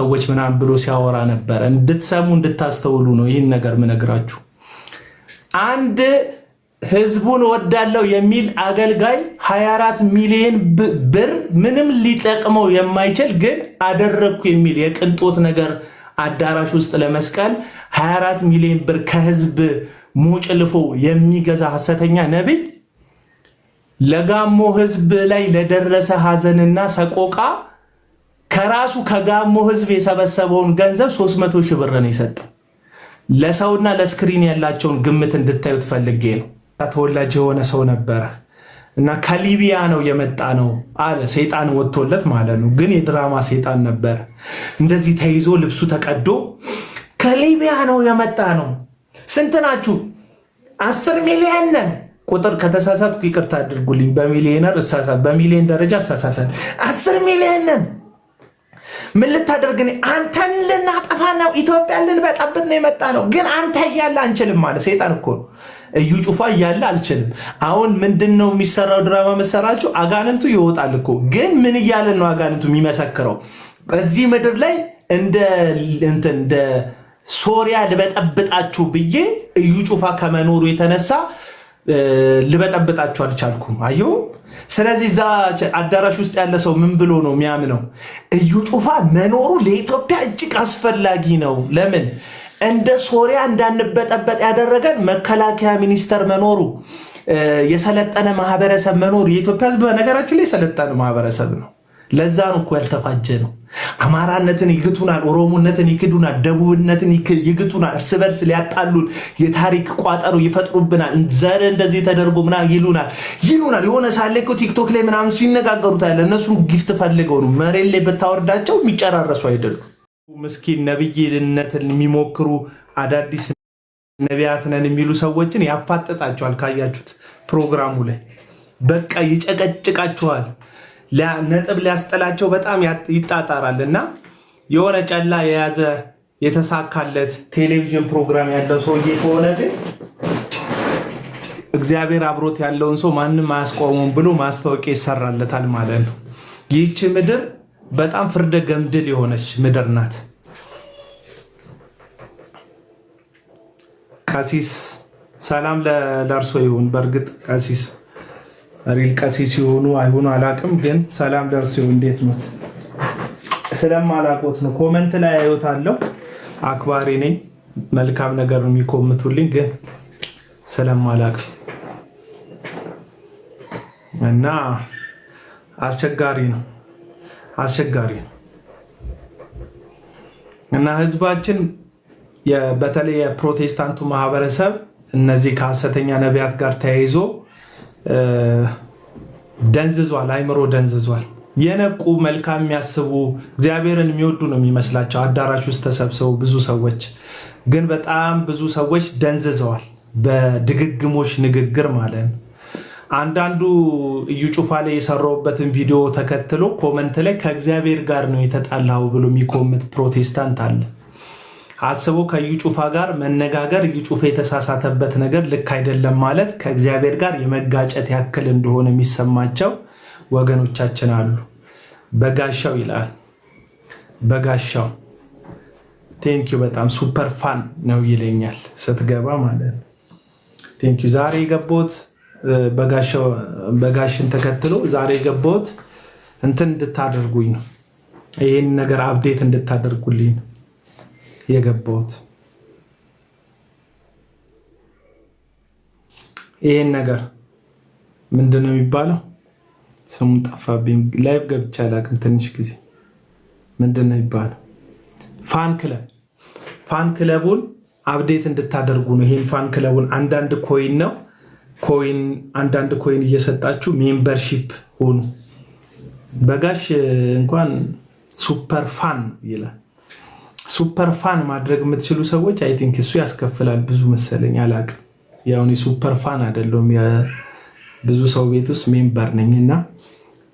ሰዎች ምናምን ብሎ ሲያወራ ነበር። እንድትሰሙ እንድታስተውሉ ነው ይህን ነገር ምነግራችሁ። አንድ ህዝቡን ወዳለው የሚል አገልጋይ 24 ሚሊዮን ብር ምንም ሊጠቅመው የማይችል ግን አደረግኩ የሚል የቅንጦት ነገር አዳራሽ ውስጥ ለመስቀል 24 ሚሊዮን ብር ከህዝብ ሞጭልፎ የሚገዛ ሐሰተኛ ነብይ ለጋሞ ህዝብ ላይ ለደረሰ ሐዘንና ሰቆቃ ከራሱ ከጋሞ ህዝብ የሰበሰበውን ገንዘብ 300 ሺህ ብር ነው የሰጠው። ለሰውና ለስክሪን ያላቸውን ግምት እንድታዩት ፈልጌ ነው። ተወላጅ የሆነ ሰው ነበረ እና ከሊቢያ ነው የመጣ ነው አለ። ሰይጣን ወጥቶለት ማለት ነው። ግን የድራማ ሰይጣን ነበር። እንደዚህ ተይዞ ልብሱ ተቀዶ ከሊቢያ ነው የመጣ ነው። ስንት ናችሁ? 10 ሚሊዮን ነን። ቁጥር ከተሳሳትኩ ይቅርታ አድርጉልኝ። በሚሊዮነር እሳሳት፣ በሚሊዮን ደረጃ እሳሳታለሁ። 10 ሚሊዮን ነን። ምን ልታደርግ ነው? አንተን ልናጠፋ ነው፣ ኢትዮጵያን ልንበጣብጥ ነው የመጣ ነው። ግን አንተ እያለ አንችልም ማለት ሰይጣን እኮ ነው። እዩ ጩፋ እያለ አልችልም። አሁን ምንድነው የሚሰራው ድራማ መሰራችሁ? አጋንንቱ ይወጣል እኮ። ግን ምን እያለ ነው አጋንንቱ የሚመሰክረው? እዚህ ምድር ላይ እንደ ሶሪያ ልበጠብጣችሁ ብዬ እዩ ጩፋ ከመኖሩ የተነሳ ልበጠብጣችሁ አልቻልኩም። አዩ። ስለዚህ እዛ አዳራሽ ውስጥ ያለ ሰው ምን ብሎ ነው የሚያምነው? እዩ ጩፋ መኖሩ ለኢትዮጵያ እጅግ አስፈላጊ ነው። ለምን? እንደ ሶሪያ እንዳንበጠበጥ ያደረገን መከላከያ ሚኒስቴር መኖሩ፣ የሰለጠነ ማህበረሰብ መኖሩ። የኢትዮጵያ ህዝብ በነገራችን ላይ የሰለጠነ ማህበረሰብ ነው። ለዛ ነው እኮ ያልተፋጀ ነው። አማራነትን ይግቱናል፣ ኦሮሞነትን ይክዱናል፣ ደቡብነትን ይግቱናል፣ እርስ በርስ ሊያጣሉን የታሪክ ቋጠሮ ይፈጥሩብናል። ዘር እንደዚህ ተደርጎ ምናምን ይሉናል። የሆነ ሳለ እኮ ቲክቶክ ላይ ምናምን ሲነጋገሩት ያለ እነሱም ጊፍት ፈልገው ነው። መሬት ላይ ብታወርዳቸው የሚጨራረሱ አይደሉም። ምስኪን ነብይነትን የሚሞክሩ አዳዲስ ነቢያት ነን የሚሉ ሰዎችን ያፋጥጣቸዋል። ካያችሁት ፕሮግራሙ ላይ በቃ ይጨቀጭቃቸዋል። ነጥብ ሊያስጠላቸው በጣም ይጣጣራል። እና የሆነ ጨላ የያዘ የተሳካለት ቴሌቪዥን ፕሮግራም ያለው ሰውዬ ከሆነ ግን እግዚአብሔር አብሮት ያለውን ሰው ማንም አያስቆሙም ብሎ ማስታወቂያ ይሰራለታል ማለት ነው። ይህች ምድር በጣም ፍርደ ገምድል የሆነች ምድር ናት። ቀሲስ ሰላም ለእርሶ ይሁን። በእርግጥ ቀሲስ ሪል ቀሲስ ሲሆኑ አይሆኑ አላቅም፣ ግን ሰላም ለእርሶ ይሁን። እንዴት ነው? ስለማላቆት ነው። ኮመንት ላይ አዩታለሁ። አክባሪ ነኝ። መልካም ነገር ነው የሚኮምቱልኝ፣ ግን ስለማላቅ እና አስቸጋሪ ነው እና ህዝባችን በተለይ የፕሮቴስታንቱ ማህበረሰብ እነዚህ ከሐሰተኛ ነቢያት ጋር ተያይዞ ደንዝዟል። አይምሮ ደንዝዟል። የነቁ መልካም የሚያስቡ እግዚአብሔርን የሚወዱ ነው የሚመስላቸው አዳራሽ ውስጥ ተሰብስበው ብዙ ሰዎች፣ ግን በጣም ብዙ ሰዎች ደንዝዘዋል። በድግግሞሽ ንግግር ማለት ነው። አንዳንዱ እዩ ጩፋ ላይ የሰራውበትን ቪዲዮ ተከትሎ ኮመንት ላይ ከእግዚአብሔር ጋር ነው የተጣላው ብሎ የሚኮምት ፕሮቴስታንት አለ። አስቦ ከእዩ ጩፋ ጋር መነጋገር እዩ ጩፋ የተሳሳተበት ነገር ልክ አይደለም ማለት ከእግዚአብሔር ጋር የመጋጨት ያክል እንደሆነ የሚሰማቸው ወገኖቻችን አሉ። በጋሻው ይላል። በጋሻው ቴንኪዩ በጣም ሱፐር ፋን ነው ይለኛል ስትገባ ማለት ነው። ቴንኪዩ። ዛሬ የገባሁት በጋሽን ተከትሎ ዛሬ የገባሁት እንትን እንድታደርጉኝ ነው። ይህን ነገር አፕዴት እንድታደርጉልኝ ነው የገባሁት። ይህን ነገር ምንድን ነው የሚባለው? ስሙን ጠፋብኝ። ላይቭ ገብቼ አላውቅም ትንሽ ጊዜ። ምንድን ነው የሚባለው? ፋን ክለቡን አፕዴት እንድታደርጉ ነው። ይህን ፋን ክለቡን አንዳንድ ኮይን ነው አንዳንድ ኮይን እየሰጣችሁ ሜምበርሺፕ ሆኑ። በጋሽ እንኳን ሱፐር ፋን ይላል። ሱፐር ፋን ማድረግ የምትችሉ ሰዎች አይ ቲንክ እሱ ያስከፍላል ብዙ መሰለኝ፣ አላቅም። ያው እኔ ሱፐር ፋን አይደለሁም፣ ብዙ ሰው ቤት ውስጥ ሜምበር ነኝና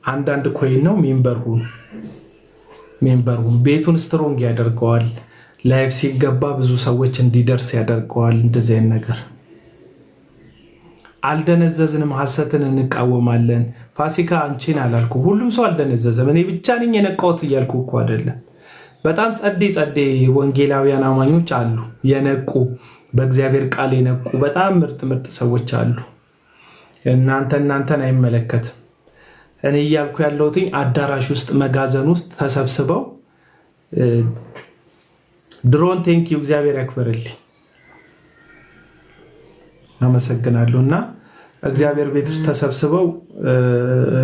አንዳንድ ኮይን ነው። ሜምበር ሁኑ። ቤቱን ስትሮንግ ያደርገዋል። ላይቭ ሲገባ ብዙ ሰዎች እንዲደርስ ያደርገዋል። እንደዚህ አይነት ነገር አልደነዘዝንም፣ ሐሰትን እንቃወማለን። ፋሲካ አንቺን አላልኩ፣ ሁሉም ሰው አልደነዘዘም። እኔ ብቻ ነኝ የነቃሁት እያልኩ እኮ አይደለም። በጣም ጸዴ ወንጌላውያን አማኞች አሉ፣ የነቁ በእግዚአብሔር ቃል የነቁ በጣም ምርጥ ሰዎች አሉ። እናንተን አይመለከትም። እኔ እያልኩ ያለሁት አዳራሽ ውስጥ መጋዘን ውስጥ ተሰብስበው ድሮን ቴንኪው እግዚአብሔር ያክብርልኝ፣ አመሰግናለሁ። እና እግዚአብሔር ቤት ውስጥ ተሰብስበው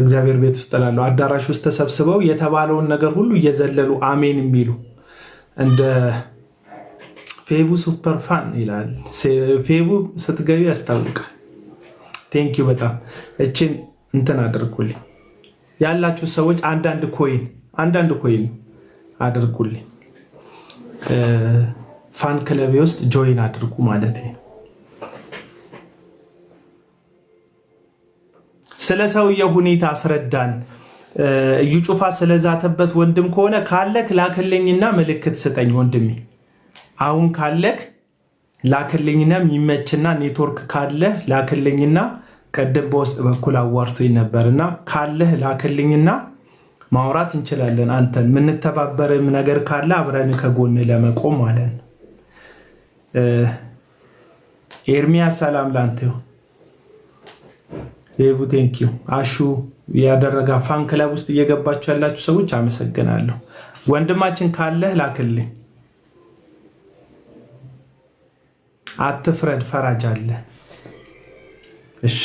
እግዚአብሔር ቤት ውስጥ እላለሁ አዳራሽ ውስጥ ተሰብስበው የተባለውን ነገር ሁሉ እየዘለሉ አሜን የሚሉ እንደ ፌቡ ሱፐር ፋን ይላል። ፌቡ ስትገቢ ያስታውቃል። ቴንኪው በጣም እችን እንትን አድርጉልኝ ያላችሁ ሰዎች አንዳንድ ኮይን አድርጉልኝ። ፋን ክለቤ ውስጥ ጆይን አድርጉ ማለት ነው። ስለ ሰውየው ሁኔታ አስረዳን። እዩ ጩፋ ስለዛተበት ወንድም ከሆነ ካለክ ላክልኝና ምልክት ስጠኝ ወንድሜ። አሁን ካለክ ላክልኝና የሚመችና ኔትወርክ ካለህ ላክልኝና ቀደም በውስጥ በኩል አዋርቶኝ ነበርና ካለህ ላክልኝና ማውራት እንችላለን። አንተን የምንተባበርም ነገር ካለ አብረን ከጎን ለመቆም ማለት ነው። ኤርሚያስ ሰላም ላንተ ይሁን። ዴቭ ቴንኪው። አሹ ያደረጋ ፋን ክለብ ውስጥ እየገባችሁ ያላችሁ ሰዎች አመሰግናለሁ። ወንድማችን ካለህ ላክልኝ። አትፍረድ፣ ፈራጅ አለ። እሺ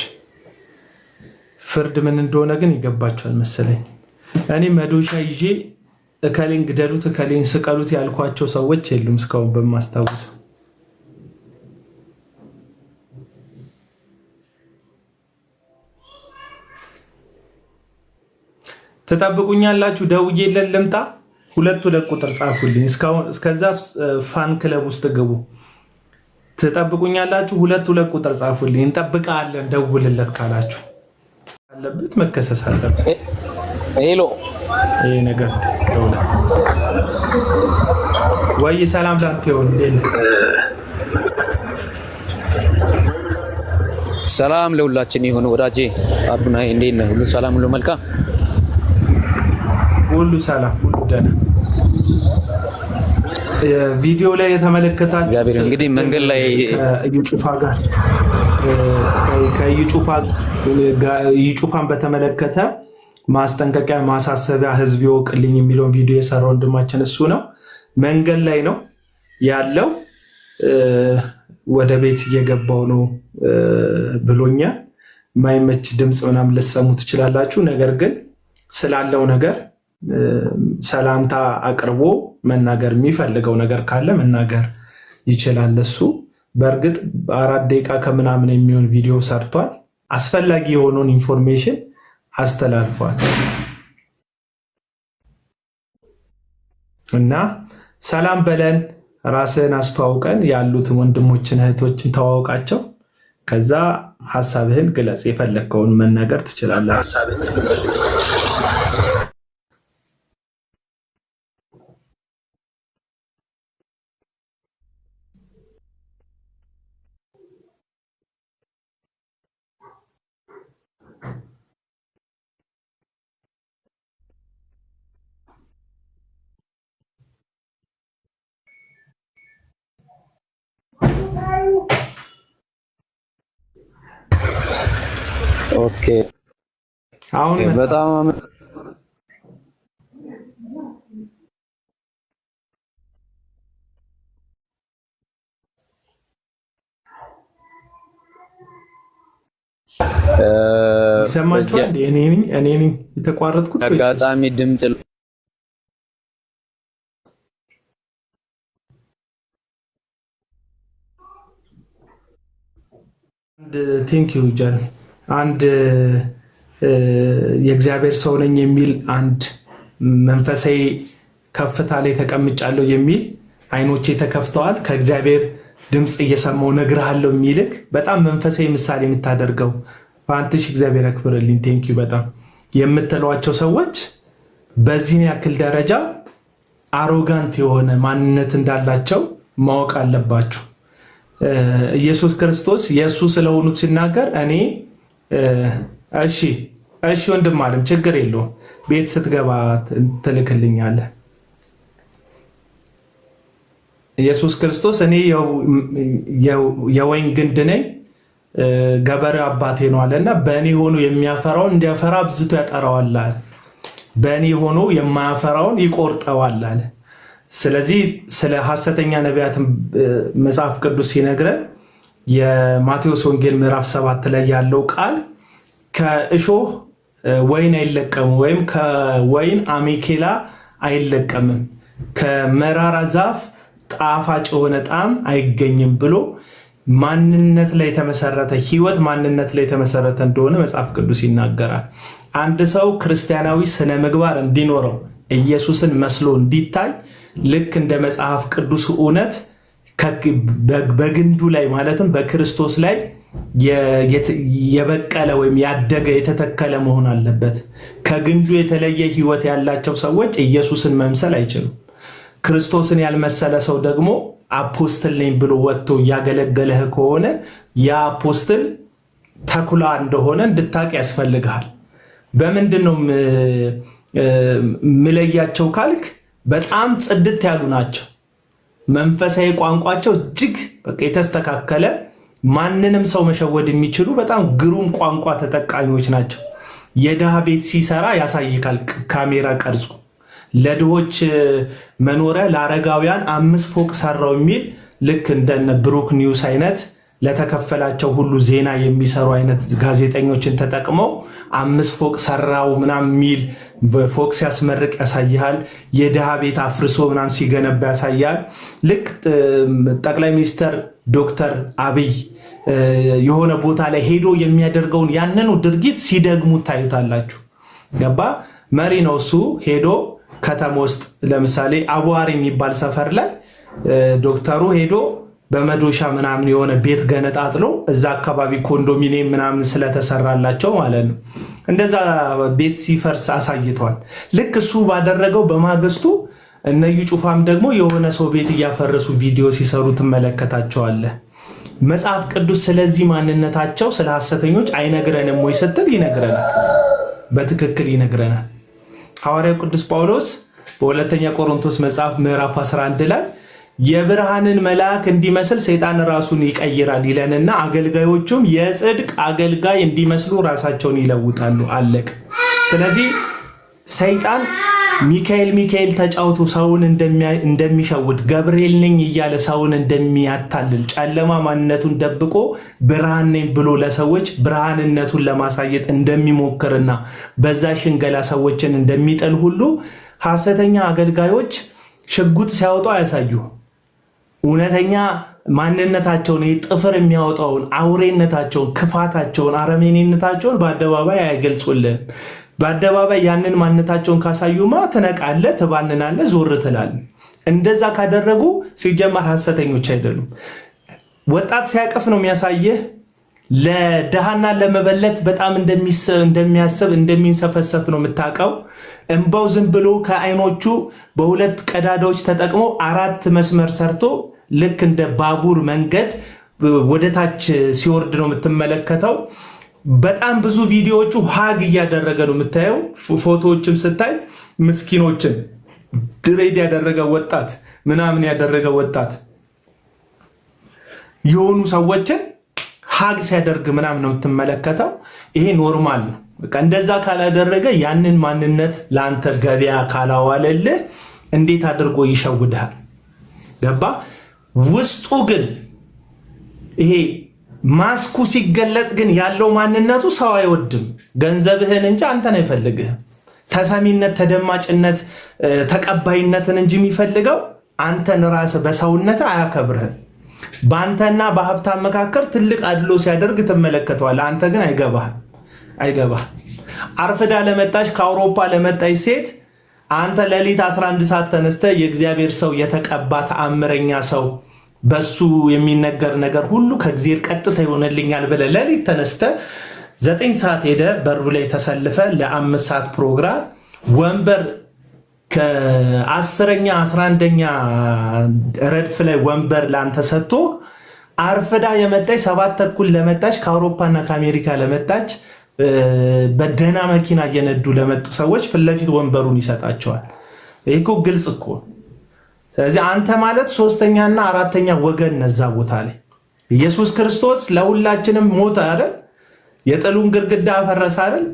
ፍርድ ምን እንደሆነ ግን ይገባችኋል መሰለኝ። እኔ መዶሻ ይዤ እከሌን ግደሉት እከሌን ስቀሉት ያልኳቸው ሰዎች የሉም እስካሁን በማስታወሰው። ትጠብቁኛላችሁ? ደውዬለን ልምጣ? 2 ቁጥር ጻፉልኝ። እስከዛ ፋን ክለብ ውስጥ ግቡ። ትጠብቁኛላችሁ? 2 ቁጥር ጻፉልኝ። እንጠብቃለን። ደውልለት ካላችሁ አለበት መከሰስ አለበት። ሄሎ ይሄ ነገር ደውለት ወይ ሰላም ላንተ ይሁን። ሰላም ለሁላችን ይሁን። ወዳጄ አቡናይ እንዴት ነህ? ሁሉ ሰላም፣ ሁሉ መልካም፣ ሁሉ ሰላም፣ ሁሉ ደህና። ቪዲዮ ላይ የተመለከታችሁ እግዚአብሔር እንግዲህ መንገድ ላይ ከእዩ ጩፋን በተመለከተ ማስጠንቀቂያ ማሳሰቢያ ህዝብ ይወቅልኝ የሚለውን ቪዲዮ የሰራው ወንድማችን እሱ ነው። መንገድ ላይ ነው ያለው። ወደ ቤት እየገባው ነው ብሎኛል። ማይመች ድምፅ ምናምን ልትሰሙ ትችላላችሁ። ነገር ግን ስላለው ነገር ሰላምታ አቅርቦ መናገር የሚፈልገው ነገር ካለ መናገር ይችላል። እሱ በእርግጥ 4 ደቂቃ ከምናምን የሚሆን ቪዲዮ ሰርቷል። አስፈላጊ የሆነውን ኢንፎርሜሽን አስተላልፏል እና ሰላም በለን፣ ራስህን አስተዋውቀን፣ ያሉትን ወንድሞችን እህቶችን ተዋውቃቸው። ከዛ ሀሳብህን ግለጽ፣ የፈለግከውን መናገር ትችላለህ። ኦኬ አሁን በጣም ይሰማችኋል? እኔ ነኝ የተቋረጥኩት። አጋጣሚ ድምጽ ቴንክ ዩ ጃን። አንድ የእግዚአብሔር ሰው ነኝ የሚል አንድ መንፈሳዊ ከፍታ ላይ ተቀምጫለሁ የሚል አይኖቼ ተከፍተዋል ከእግዚአብሔር ድምፅ እየሰማው ነግርሃለሁ የሚልክ በጣም መንፈሳዊ ምሳሌ የምታደርገው ፋንትሽ እግዚአብሔር ያክብርልኝ። ቴንክ ዩ በጣም የምትሏቸው ሰዎች በዚህ ያክል ደረጃ አሮጋንት የሆነ ማንነት እንዳላቸው ማወቅ አለባችሁ። ኢየሱስ ክርስቶስ የእሱ ስለሆኑት ሲናገር እኔ እሺ ወንድም አለም ችግር የለውም ቤት ስትገባ ትልክልኛለህ። ኢየሱስ ክርስቶስ እኔ የወይን ግንድ ነኝ ገበሬው አባቴ ነው አለና በእኔ ሆኖ የሚያፈራውን እንዲያፈራ አብዝቶ ያጠራዋል አለ። በእኔ ሆኖ የማያፈራውን ይቆርጠዋል አለ። ስለዚህ ስለ ሐሰተኛ ነቢያት መጽሐፍ ቅዱስ ሲነግረን የማቴዎስ ወንጌል ምዕራፍ 7 ላይ ያለው ቃል ከእሾህ ወይን አይለቀምም ወይም ከወይን አሜኬላ አይለቀምም፣ ከመራራ ዛፍ ጣፋጭ የሆነ ጣዕም አይገኝም ብሎ ማንነት ላይ የተመሰረተ ህይወት ማንነት ላይ የተመሰረተ እንደሆነ መጽሐፍ ቅዱስ ይናገራል። አንድ ሰው ክርስቲያናዊ ስነ ምግባር እንዲኖረው ኢየሱስን መስሎ እንዲታይ ልክ እንደ መጽሐፍ ቅዱስ እውነት በግንዱ ላይ ማለትም በክርስቶስ ላይ የበቀለ ወይም ያደገ የተተከለ መሆን አለበት። ከግንዱ የተለየ ህይወት ያላቸው ሰዎች ኢየሱስን መምሰል አይችሉም። ክርስቶስን ያልመሰለ ሰው ደግሞ አፖስትል ነኝ ብሎ ወጥቶ እያገለገለህ ከሆነ ያ አፖስትል ተኩላ እንደሆነ እንድታቅ ያስፈልግሃል። በምንድን ነው ምለያቸው ካልክ በጣም ጽድት ያሉ ናቸው። መንፈሳዊ ቋንቋቸው እጅግ በቃ የተስተካከለ ማንንም ሰው መሸወድ የሚችሉ በጣም ግሩም ቋንቋ ተጠቃሚዎች ናቸው። የድሃ ቤት ሲሰራ ያሳይካል ካሜራ ቀርጾ። ለድሆች መኖሪያ ለአረጋውያን 5 ፎቅ ሰራው የሚል ልክ እንደነ ብሩክ ኒውስ አይነት ለተከፈላቸው ሁሉ ዜና የሚሰሩ አይነት ጋዜጠኞችን ተጠቅመው 5 ፎቅ ሰራው ምናምን የሚል ፎቅ ሲያስመርቅ ያሳያል። የድሃ ቤት አፍርሶ ምናምን ሲገነባ ያሳያል። ልክ ጠቅላይ ሚኒስትር ዶክተር አብይ የሆነ ቦታ ላይ ሄዶ የሚያደርገውን ያንኑ ድርጊት ሲደግሙ ታዩታላችሁ። ገባ መሪ ነው እሱ። ሄዶ ከተማ ውስጥ ለምሳሌ አቧር የሚባል ሰፈር ላይ ዶክተሩ ሄዶ በመዶሻ ምናምን የሆነ ቤት ገነጣጥሎ እዛ አካባቢ ኮንዶሚኒየም ምናምን ስለተሰራላቸው ማለት ነው እንደዛ ቤት ሲፈርስ አሳይቷል። ልክ እሱ ባደረገው በማግስቱ እነዩ ጩፋም ደግሞ የሆነ ሰው ቤት እያፈረሱ ቪዲዮ ሲሰሩ ትመለከታቸዋለህ። መጽሐፍ ቅዱስ ስለዚህ ማንነታቸው ስለ ሐሰተኞች አይነግረንም ወይ ስትል ይነግረናል። በትክክል ይነግረናል። ሐዋርያው ቅዱስ ጳውሎስ በሁለተኛ ቆሮንቶስ መጽሐፍ ምዕራፍ 11 ላይ የብርሃንን መልአክ እንዲመስል ሰይጣን ራሱን ይቀይራል ይለንና አገልጋዮቹም የጽድቅ አገልጋይ እንዲመስሉ ራሳቸውን ይለውጣሉ። አለቅ። ስለዚህ ሰይጣን ሚካኤል ተጫውቶ ሰውን እንደሚሸውድ ገብርኤል ነኝ እያለ ሰውን እንደሚያታልል ጨለማ ማንነቱን ደብቆ ብርሃን ነኝ ብሎ ለሰዎች ብርሃንነቱን ለማሳየት እንደሚሞክርና በዛ ሽንገላ ሰዎችን እንደሚጥል ሁሉ ሐሰተኛ አገልጋዮች ሽጉጥ ሲያወጡ አያሳዩ። እውነተኛ ማንነታቸውን ጥፍር የሚያወጣውን አውሬነታቸውን፣ ክፋታቸውን፣ አረመኔነታቸውን በአደባባይ አይገልጹልህም። በአደባባይ ያንን ማንነታቸውን ካሳዩማ ትነቃለህ፣ ትባንናለህ፣ ዞር ትላለህ። እንደዛ ካደረጉ ሲጀመር ሐሰተኞች አይደሉም። ወጣት ሲያቅፍ ነው የሚያሳየህ። ለድሃና ለመበለት በጣም እንደሚያስብ እንደሚንሰፈሰፍ ነው የምታውቀው። እንባው ዝም ብሎ ከአይኖቹ በሁለት ቀዳዳዎች ተጠቅሞ 4 መስመር ሰርቶ ልክ እንደ ባቡር መንገድ ወደታች ሲወርድ ነው የምትመለከተው። በጣም ብዙ ቪዲዮዎቹ ሀግ እያደረገ ነው የምታየው። ፎቶዎችም ስታይ ምስኪኖችን ድሬድ ያደረገ ወጣት ምናምን ያደረገ ወጣት የሆኑ ሰዎችን ሀግ ሲያደርግ ምናምን ነው የምትመለከተው። ይሄ ኖርማል ነው። በቃ እንደዛ ካላደረገ ያንን ማንነት ለአንተ ገበያ ካላዋለልህ እንዴት አድርጎ ይሸውድሃል? ገባ? ውስጡ ግን ይሄ ማስኩ ሲገለጥ ግን ያለው ማንነቱ ሰው አይወድም። ገንዘብህን እንጂ አንተን አይፈልግህም። ተሰሚነት፣ ተደማጭነት፣ ተቀባይነትን እንጂ የሚፈልገው አንተን ራስህ በሰውነት አያከብርህም። በአንተና በሀብታም መካከል ትልቅ አድሎ ሲያደርግ ትመለከተዋል። አንተ ግን አይገባህ። አርፍዳ ለመጣች ከአውሮፓ ለመጣች ሴት አንተ ሌሊት 11 ሰዓት ተነስተ የእግዚአብሔር ሰው የተቀባ ተአምረኛ ሰው በሱ የሚነገር ነገር ሁሉ ከእግዚአብሔር ቀጥታ ይሆንልኛል ብለህ ሌሊት ተነስተ 9 ሰዓት ሄደ በሩ ላይ ተሰልፈ ለ5 ሰዓት ፕሮግራም ወንበር ከ10ኛ 11ኛ ረድፍ ላይ ወንበር ላንተ ሰጥቶ አርፍዳ የመጣች 7 ተኩል ለመጣች ከአውሮፓና ከአሜሪካ ለመጣች በደህና መኪና እየነዱ ለመጡ ሰዎች ፊት ለፊት ወንበሩን ይሰጣቸዋል። ይሄ እኮ ግልጽ እኮ። ስለዚህ አንተ ማለት ሶስተኛና አራተኛ ወገን ነዛ ቦታ ላይ ኢየሱስ ክርስቶስ ለሁላችንም ሞተ አይደል? የጥሉን ግድግዳ አፈረሰ አይደል?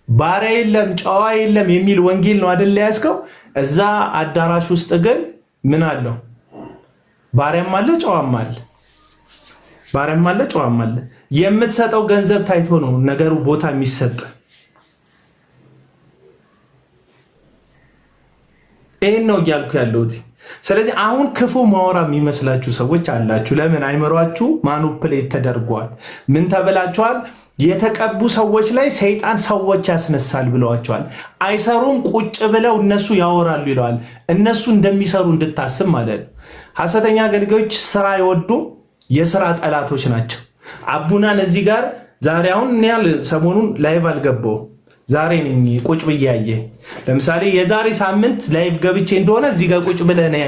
ባሪያ የለም ጨዋ የለም የሚል ወንጌል ነው አይደል ያስከው? እዛ አዳራሽ ውስጥ ግን ምን አለው? ባሪያም አለ ጨዋም አለ። ባሪያም አለ ጨዋም አለ። የምትሰጠው ገንዘብ ታይቶ ነው ነገሩ ቦታ የሚሰጥ። ይሄን ነው እያልኩ ያለሁት። ስለዚህ አሁን ክፉ ማወራ የሚመስላችሁ ሰዎች አላችሁ። ለምን? አይምሯችሁ ማኑፕሌት ተደርጓል። ምን ተብላችኋል? የተቀቡ ሰዎች ላይ ሰይጣን ሰዎች ያስነሳል ብለዋቸዋል። አይሰሩም፣ ቁጭ ብለው እነሱ ያወራሉ ይለዋል። እነሱ እንደሚሰሩ እንድታስብ ማለት ነው። ሐሰተኛ አገልጋዮች ስራ አይወዱም፣ የስራ ጠላቶች ናቸው። አቡናን እዚህ ጋር ዛሬ አሁን ሰሞኑን ላይቭ አልገባሁም። ዛሬ ነኝ ቁጭ ብዬ ያየህ። ለምሳሌ የዛሬ ሳምንት ላይቭ ገብቼ እንደሆነ እዚህ ጋር ቁጭ ብለህ ነው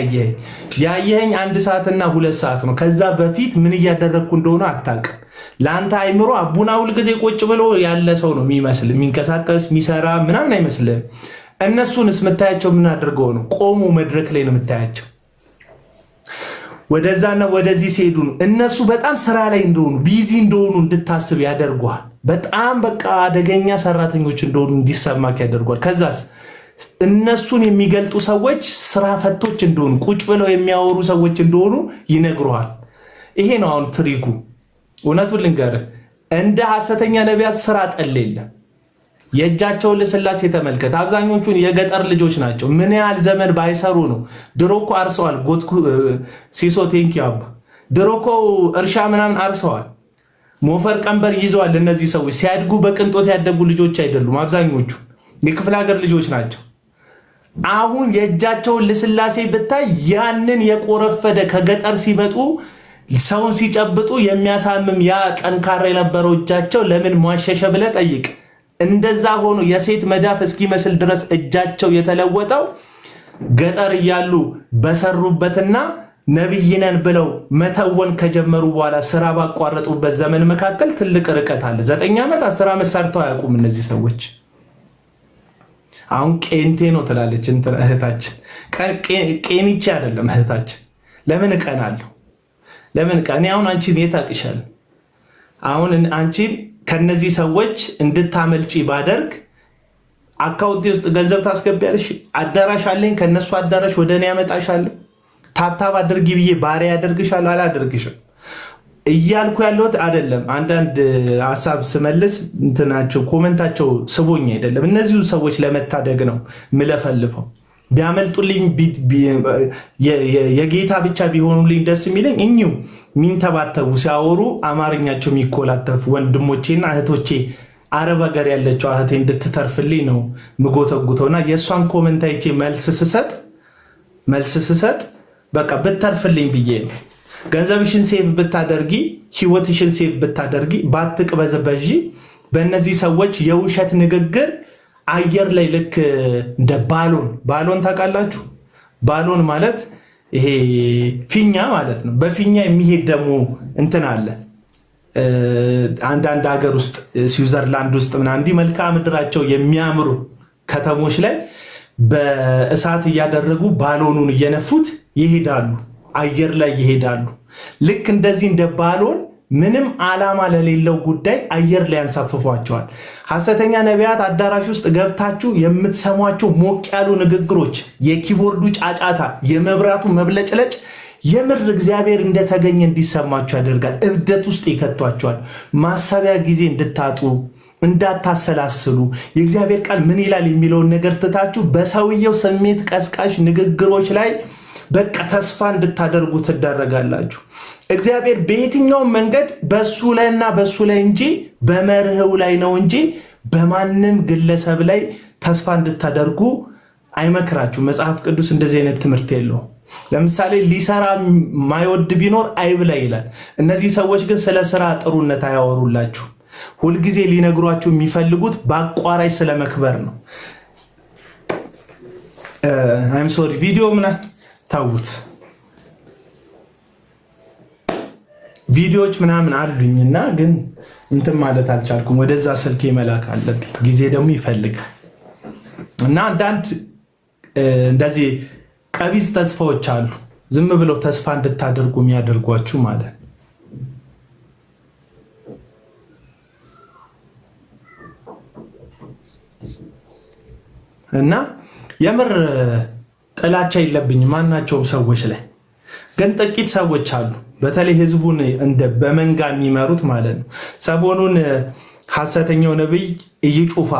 ያየኸኝ 1 ሰዓትና 2 ሰዓት ነው። ከዛ በፊት ምን እያደረግኩ እንደሆነ አታውቅም። ለአንተ አይምሮ አቡና ሁል ጊዜ ቁጭ ብሎ ያለ ሰው ነው የሚመስል፣ የሚንቀሳቀስ የሚሰራ ምናምን አይመስልም። እነሱንስ የምታያቸው ምን አድርገው ነው? ቆሙ መድረክ ላይ ነው የምታያቸው። ወደዛና ወደዚህ ሲሄዱ ነው እነሱ በጣም ስራ ላይ እንደሆኑ ቢዚ እንደሆኑ እንድታስብ ያደርጓል። በጣም በቃ አደገኛ ሰራተኞች እንደሆኑ እንዲሰማክ ያደርጓል። ከዛስ እነሱን የሚገልጡ ሰዎች ስራ ፈቶች እንደሆኑ ቁጭ ብለው የሚያወሩ ሰዎች እንደሆኑ ይነግሩሃል። ይሄ ነው አሁን ትሪኩ። እውነቱን ልንገርህ፣ እንደ ሐሰተኛ ነቢያት ስራ ጠል የለም። የእጃቸውን ልስላሴ ተመልከት። አብዛኞቹን የገጠር ልጆች ናቸው። ምን ያህል ዘመን ባይሰሩ ነው? ድሮ እኮ አርሰዋል። ሲሶ ቴንኪ አባ ድሮ እኮ እርሻ ምናምን አርሰዋል። ሞፈር ቀንበር ይዘዋል። እነዚህ ሰዎች ሲያድጉ በቅንጦት ያደጉ ልጆች አይደሉም። አብዛኞቹ የክፍለ ሀገር ልጆች ናቸው። አሁን የእጃቸውን ልስላሴ ብታይ ያንን የቆረፈደ ከገጠር ሲመጡ ሰውን ሲጨብጡ የሚያሳምም ያ ጠንካራ የነበረው እጃቸው ለምን ሟሸሸ ብለህ ጠይቅ። እንደዛ ሆኖ የሴት መዳፍ እስኪመስል ድረስ እጃቸው የተለወጠው ገጠር እያሉ በሰሩበትና ነብይ ነን ብለው መተወን ከጀመሩ በኋላ ስራ ባቋረጡበት ዘመን መካከል ትልቅ ርቀት አለ። 9 ዓመት 10 ዓመት ሰርተው አያውቁም እነዚህ ሰዎች። አሁን ቄንቴ ነው ትላለች እህታችን። ቄንቼ አይደለም እህታችን። ለምን እቀናለሁ? ለምን ቀን? አሁን አንቺን የታቅሻል። አሁን አንቺን ከነዚህ ሰዎች እንድታመልጪ ባደርግ አካውንቴ ውስጥ ገንዘብ ታስገቢያለሽ። አዳራሽ አለኝ፣ ከነሱ አዳራሽ ወደ እኔ ያመጣሻለሁ። ታብታብ አድርጊ ብዬ ባሪያ ያደርግሻለሁ። አላደርግሽም እያልኩ ያለሁት አይደለም። አንዳንድ ሀሳብ ስመልስ እንትናቸው ኮሜንታቸው ስቦኝ አይደለም። እነዚሁ ሰዎች ለመታደግ ነው ምለፈልፈው። ቢያመልጡልኝ የጌታ ብቻ ቢሆኑልኝ ደስ የሚለኝ እኚሁ ሚንተባተቡ ሲያወሩ አማርኛቸው የሚኮላተፉ ወንድሞቼና እህቶቼ፣ አረብ ሀገር ያለችው እህቴ እንድትተርፍልኝ ነው ምጎተጉተውና የእሷን ኮሜንት አይቼ መልስ ስሰጥ በቃ ብተርፍልኝ ብዬ ነው። ገንዘብሽን ሴቭ ብታደርጊ፣ ህይወትሽን ሴቭ ብታደርጊ፣ ባትቅበዝበዢ በእነዚህ ሰዎች የውሸት ንግግር አየር ላይ ልክ እንደ ባሎን ታውቃላችሁ? ባሎን ማለት ይሄ ፊኛ ማለት ነው። በፊኛ የሚሄድ ደግሞ እንትን አለ። አንዳንድ ሀገር ውስጥ ስዊዘርላንድ ውስጥ ምናምን እንዲህ መልክዓ ምድራቸው የሚያምሩ ከተሞች ላይ በእሳት እያደረጉ ባሎኑን እየነፉት ይሄዳሉ፣ አየር ላይ ይሄዳሉ። ልክ እንደዚህ እንደ ባሎን ምንም ዓላማ ለሌለው ጉዳይ አየር ላይ ያንሳፍፏቸዋል። ሐሰተኛ ነቢያት አዳራሽ ውስጥ ገብታችሁ የምትሰሟቸው ሞቅ ያሉ ንግግሮች፣ የኪቦርዱ ጫጫታ፣ የመብራቱ መብለጭለጭ የምር እግዚአብሔር እንደተገኘ እንዲሰማችሁ ያደርጋል። እብደት ውስጥ ይከቷቸዋል። ማሰቢያ ጊዜ እንድታጡ፣ እንዳታሰላስሉ፣ የእግዚአብሔር ቃል ምን ይላል የሚለውን ነገር ትታችሁ በሰውየው ስሜት ቀስቃሽ ንግግሮች ላይ በቃ ተስፋ እንድታደርጉ ትደረጋላችሁ። እግዚአብሔር በየትኛውም መንገድ በሱ ላይና በሱ ላይ እንጂ በመርህው ላይ ነው እንጂ በማንም ግለሰብ ላይ ተስፋ እንድታደርጉ አይመክራችሁ። መጽሐፍ ቅዱስ እንደዚህ አይነት ትምህርት የለውም። ለምሳሌ ሊሰራ ማይወድ ቢኖር አይብላ ይላል። እነዚህ ሰዎች ግን ስለ ስራ ጥሩነት አያወሩላችሁ። ሁልጊዜ ሊነግሯችሁ የሚፈልጉት በአቋራጭ ስለመክበር ነው። አይም ሶሪ ቪዲዮ ታውት ቪዲዮዎች ምናምን አሉኝና ግን እንትን ማለት አልቻልኩም። ወደዛ ስልኬ መላክ አለብኝ፣ ጊዜ ደግሞ ይፈልጋል። እና አንዳንድ እንደዚህ ቀቢስ ተስፋዎች አሉ። ዝም ብለው ተስፋ እንድታደርጉ የሚያደርጓችሁ ማለት ነው። እና የምር ጥላቻ የለብኝም ማናቸውም ሰዎች ላይ፣ ግን ጥቂት ሰዎች አሉ በተለይ ህዝቡን እንደ በመንጋ የሚመሩት ማለት ነው። ሰሞኑን ሐሰተኛው ነብይ እዩ ጩፋ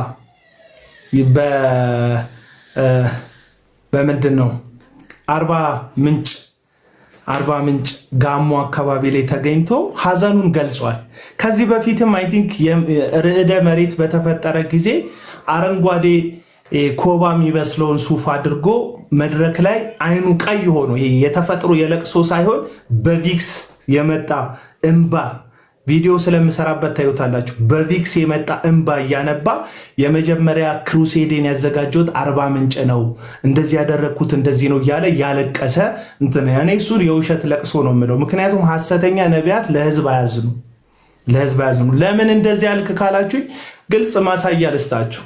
በምንድን ነው አርባ ምንጭ ጋሞ አካባቢ ላይ ተገኝቶ ሐዘኑን ገልጿል። ከዚህ በፊትም አይ ቲንክ ርዕደ መሬት በተፈጠረ ጊዜ አረንጓዴ ኮባ የሚመስለውን ሱፍ አድርጎ መድረክ ላይ አይኑ ቀይ ሆኖ የተፈጥሮ የለቅሶ ሳይሆን በቪክስ የመጣ እንባ ቪዲዮ ስለምሰራበት ታዩታላችሁ። በቪክስ የመጣ እንባ እያነባ የመጀመሪያ ክሩሴዴን ያዘጋጀሁት አርባ ምንጭ ነው፣ እንደዚህ ያደረግኩት እንደዚህ ነው እያለ ያለቀሰ እንትን እኔ እሱን የውሸት ለቅሶ ነው የምለው። ምክንያቱም ሐሰተኛ ነቢያት ለህዝብ አያዝኑ። ለምን እንደዚህ ያልክ ካላችሁኝ ግልጽ ማሳያ ልስጣችሁ።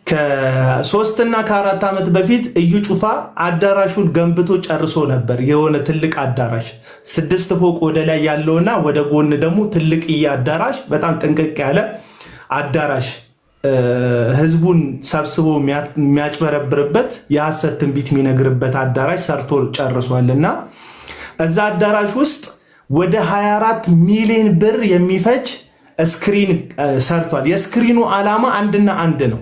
ከ3 እና ከ4 ዓመት በፊት እዩ ጩፋ አዳራሹን ገንብቶ ጨርሶ ነበር። የሆነ ትልቅ አዳራሽ 6 ፎቅ ወደ ላይ ያለውና ወደ ጎን ደግሞ ትልቅዬ አዳራሽ፣ በጣም ጥንቅቅ ያለ አዳራሽ ህዝቡን ሰብስቦ የሚያጭበረብርበት የሐሰት ትንቢት የሚነግርበት አዳራሽ ሰርቶ ጨርሷልና እዛ አዳራሽ ውስጥ ወደ 24 ሚሊዮን ብር የሚፈጅ ስክሪን ሰርቷል። የስክሪኑ ዓላማ አንድና አንድ ነው።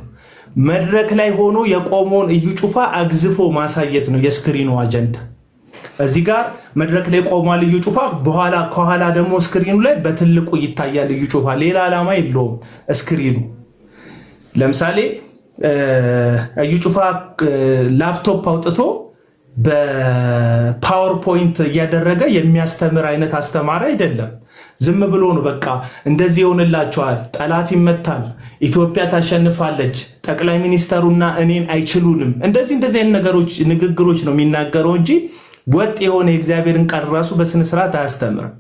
መድረክ ላይ ሆኖ የቆመውን እዩ ጩፋ አግዝፎ ማሳየት ነው የስክሪኑ አጀንዳ። እዚህ ጋር መድረክ ላይ ቆሟል እዩ ጩፋ፣ ከኋላ ደግሞ ስክሪኑ ላይ በትልቁ ይታያል እዩ ጩፋ። ሌላ ዓላማ የለውም ስክሪኑ። ለምሳሌ እዩ ጩፋ ላፕቶፕ አውጥቶ በፓወርፖይንት እያደረገ የሚያስተምር አይነት አስተማሪ አይደለም። ዝም ብሎ ነው በቃ እንደዚህ ይሆንላቸዋል፣ ጠላት ይመታል፣ ኢትዮጵያ ታሸንፋለች፣ ጠቅላይ ሚኒስተሩና እኔን አይችሉንም፣ እንደዚህ አይነት ንግግሮች ነው የሚናገረው እንጂ ወጥ የሆነ የእግዚአብሔርን ቃል ራሱ በስነ ስርዓት አያስተምርም።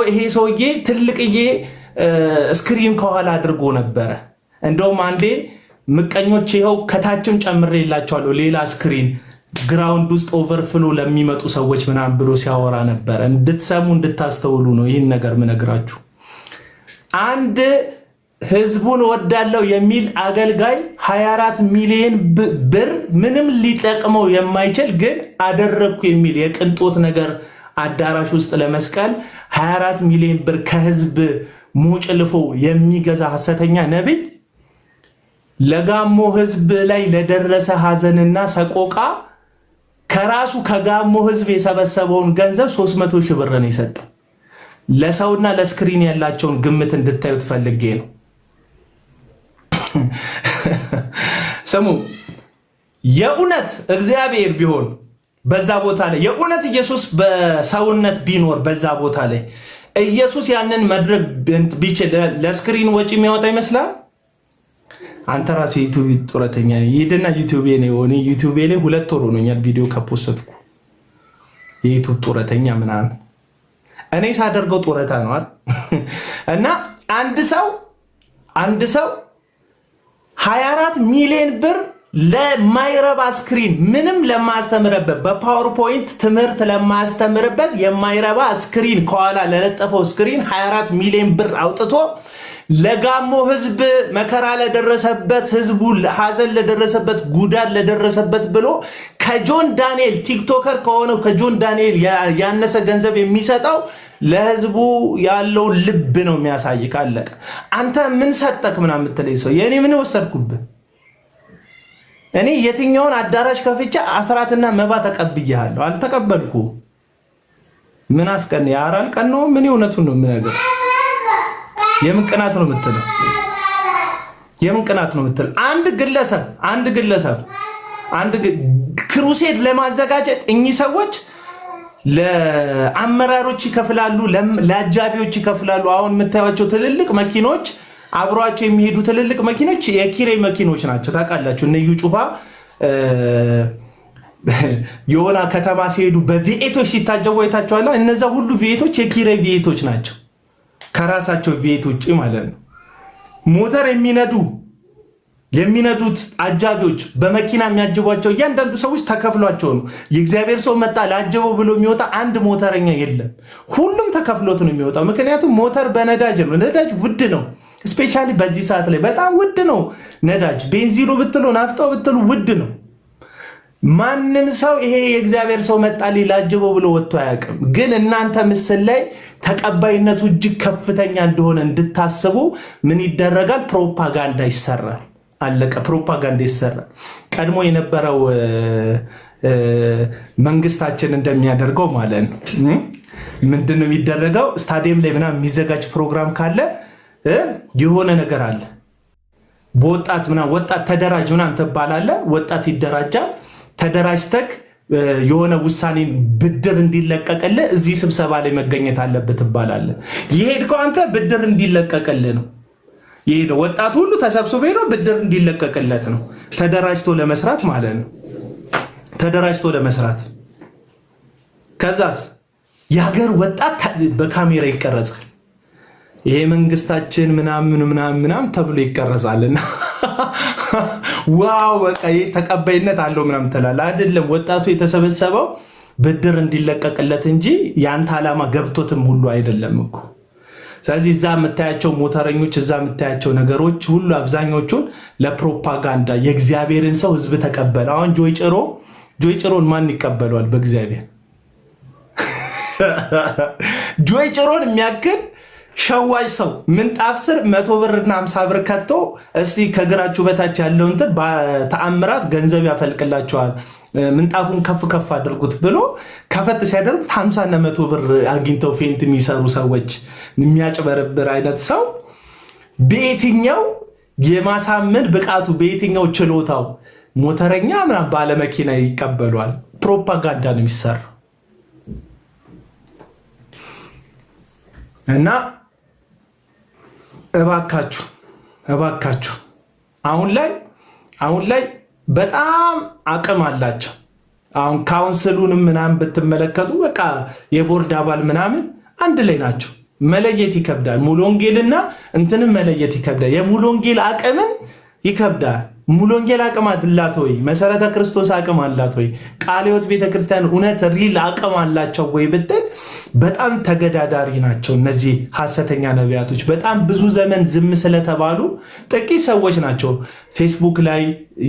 ይሄ ሰውዬ ትልቅዬ ስክሪን ከኋላ አድርጎ ነበረ። እንደውም አንዴ ምቀኞች ይኸው ከታችም ጨምሬላቸዋለሁ ሌላ ስክሪን ግራውንድ ውስጥ ኦቨርፍሎ ለሚመጡ ሰዎች ምናምን ብሎ ሲያወራ ነበረ። እንድትሰሙ እንድታስተውሉ ነው ይህን ነገር ምነግራችሁ። አንድ ህዝቡን ወዳለው የሚል አገልጋይ 24 ሚሊዮን ብር ምንም ሊጠቅመው የማይችል ግን አደረግኩ የሚል የቅንጦት ነገር አዳራሽ ውስጥ ለመስቀል 24 ሚሊዮን ብር ከህዝብ ሞጭልፎ የሚገዛ ሐሰተኛ ነብይ ለጋሞ ህዝብ ላይ ለደረሰ ሐዘንና ሰቆቃ ከራሱ ከጋሞ ህዝብ የሰበሰበውን ገንዘብ 300 ሺህ ብር ነው የሰጠው። ለሰውና ለስክሪን ያላቸውን ግምት እንድታዩት ፈልጌ ነው። ስሙ፣ የእውነት እግዚአብሔር ቢሆን በዛ ቦታ ላይ የእውነት ኢየሱስ በሰውነት ቢኖር በዛ ቦታ ላይ ኢየሱስ ያንን መድረክ ቢችል ለስክሪን ወጪ የሚያወጣ ይመስላል? አንተ ራሱ ዩቲዩብ ጡረተኛ ይሄድና ዩቲዩብ ላይ ሆነ ዩቲዩብ ላይ 2 ወር ሆኖኛል ቪዲዮ ከፖስትኩ። የዩቲዩብ ጡረተኛ ምናምን እኔ ሳደርገው ጡረታ ነው አይደል? እና አንድ ሰው 24 ሚሊዮን ብር ለማይረባ ስክሪን ምንም ለማስተምርበት በፓወርፖይንት ትምህርት ለማስተምርበት የማይረባ ስክሪን ከኋላ ለለጠፈው ስክሪን 24 ሚሊዮን ብር አውጥቶ ለጋሞ ህዝብ መከራ ለደረሰበት ህዝቡ ሐዘን ለደረሰበት ጉዳት ለደረሰበት ብሎ ከጆን ዳንኤል ቲክቶከር ከሆነው ከጆን ዳንኤል ያነሰ ገንዘብ የሚሰጠው ለህዝቡ ያለው ልብ ነው የሚያሳይ። ካለቀ አንተ ምን ሰጠክ ምናምን የምትለኝ ሰው የኔ ምን ወሰድኩብህ? እኔ የትኛውን አዳራሽ ከፍቼ አስራትና መባ ተቀብያለሁ? አልተቀበልኩም። ምን አስቀን ያራል ቀን ነው ምን እውነቱን ነው የምነግርህ። የምን ቅናት ነው የምትለው? የምን ቅናት ነው የምትለው? አንድ ግለሰብ ክሩሴድ ለማዘጋጀት እኚህ ሰዎች ለአመራሮች ይከፍላሉ፣ ለአጃቢዎች ይከፍላሉ። አሁን የምታዩቸው ትልልቅ መኪኖች አብሯቸው የሚሄዱ ትልልቅ መኪኖች የኪራይ መኪኖች ናቸው። ታውቃላችሁ እነ እዩ ጩፋ የሆነ ከተማ ሲሄዱ በቪኤቶች ሲታጀቡ አይታችኋል። እነዛ ሁሉ ቪኤቶች የኪራይ ቪኤቶች ናቸው፣ ከራሳቸው ቪኤት ውጭ ማለት ነው። ሞተር የሚነዱ የሚነዱት አጃቢዎች በመኪና የሚያጅቧቸው እያንዳንዱ ሰዎች ተከፍሏቸው ነው። የእግዚአብሔር ሰው መጣ ላጀበው ብሎ የሚወጣ አንድ ሞተረኛ የለም። ሁሉም ተከፍሎት ነው የሚወጣው። ምክንያቱም ሞተር በነዳጅ ነው። ነዳጅ ውድ ነው። ስፔሻሊ በዚህ ሰዓት ላይ በጣም ውድ ነው ነዳጅ። ቤንዚኑ ብትሉ ናፍጣው ብትሉ ውድ ነው። ማንም ሰው ይሄ የእግዚአብሔር ሰው መጣ ላጀበው ብሎ ወጥቶ አያውቅም። ግን እናንተ ምስል ላይ ተቀባይነቱ እጅግ ከፍተኛ እንደሆነ እንድታስቡ ምን ይደረጋል? ፕሮፓጋንዳ ይሰራል። አለቀ። ፕሮፓጋንዳ ይሰራል። ቀድሞ የነበረው መንግስታችን እንደሚያደርገው ማለት ነው። ምንድነው የሚደረገው? ስታዲየም ላይ ምናምን የሚዘጋጅ ፕሮግራም ካለ የሆነ ነገር አለ። በወጣት ምናምን ወጣት ተደራጅ ምናምን ትባላለህ። ወጣት ይደራጃል። ተደራጅተክ የሆነ ውሳኔን ብድር እንዲለቀቅልህ እዚህ ስብሰባ ላይ መገኘት አለበት ትባላለህ። የሄድከው አንተ ብድር እንዲለቀቅልህ ነው። የሄደው ወጣቱ ሁሉ ተሰብስቦ ሄዶ ብድር እንዲለቀቅለት ነው። ተደራጅቶ ለመስራት ማለት ነው። ተደራጅቶ ለመስራት ከዛስ የሀገር ወጣት በካሜራ ይቀረጻል። ይሄ መንግስታችን ምናምን ተብሎ ይቀረጻልና ዋው በቃ ተቀባይነት አለው ምናምን ትላለህ አይደለም። ወጣቱ የተሰበሰበው ብድር እንዲለቀቅለት እንጂ ያንተ ዓላማ ገብቶትም ሁሉ አይደለም እኮ። ስለዚህ እዛ የምታያቸው ሞተረኞች እዛ የምታያቸው ነገሮች ሁሉ አብዛኞቹን ለፕሮፓጋንዳ የእግዚአብሔርን ሰው ህዝብ ተቀበለ። አሁን ጆይ ጭሮን ማን ይቀበለዋል? በእግዚአብሔር ጆይ ጭሮን የሚያክል ሸዋጅ ሰው ምንጣፍ ስር 100 ብርና 50 ብር ከቶ እስቲ ከግራችሁ በታች ያለው እንትን በተአምራት ገንዘብ ያፈልቅላቸዋል ምንጣፉን ከፍ አድርጉት ብሎ ከፈት ሲያደርጉት 50 እና 100 ብር አግኝተው ፌንት የሚሰሩ ሰዎች የሚያጭበረብር አይነት ሰው በየትኛው የማሳመን ብቃቱ በየትኛው ችሎታው ሞተረኛ ምናምን ባለመኪና ይቀበሏል? ፕሮፓጋንዳ ነው የሚሰራ እና እባካችሁ አሁን ላይ በጣም አቅም አላቸው። አሁን ካውንስሉንም ምናምን ብትመለከቱ በቃ የቦርድ አባል ምናምን አንድ ላይ ናቸው። መለየት ይከብዳል። ሙሉ ወንጌልና እንትንም መለየት ይከብዳል። የሙሉ ወንጌል አቅምን ይከብዳል። ሙሉ ወንጌል አቅም አላት ወይ? መሰረተ ክርስቶስ አቅም አላት ወይ? ቃለ ሕይወት ቤተክርስቲያን እውነት ሪል አቅም አላቸው ወይ ብትል በጣም ተገዳዳሪ ናቸው። እነዚህ ሐሰተኛ ነቢያቶች በጣም ብዙ ዘመን ዝም ስለተባሉ ጥቂት ሰዎች ናቸው ፌስቡክ ላይ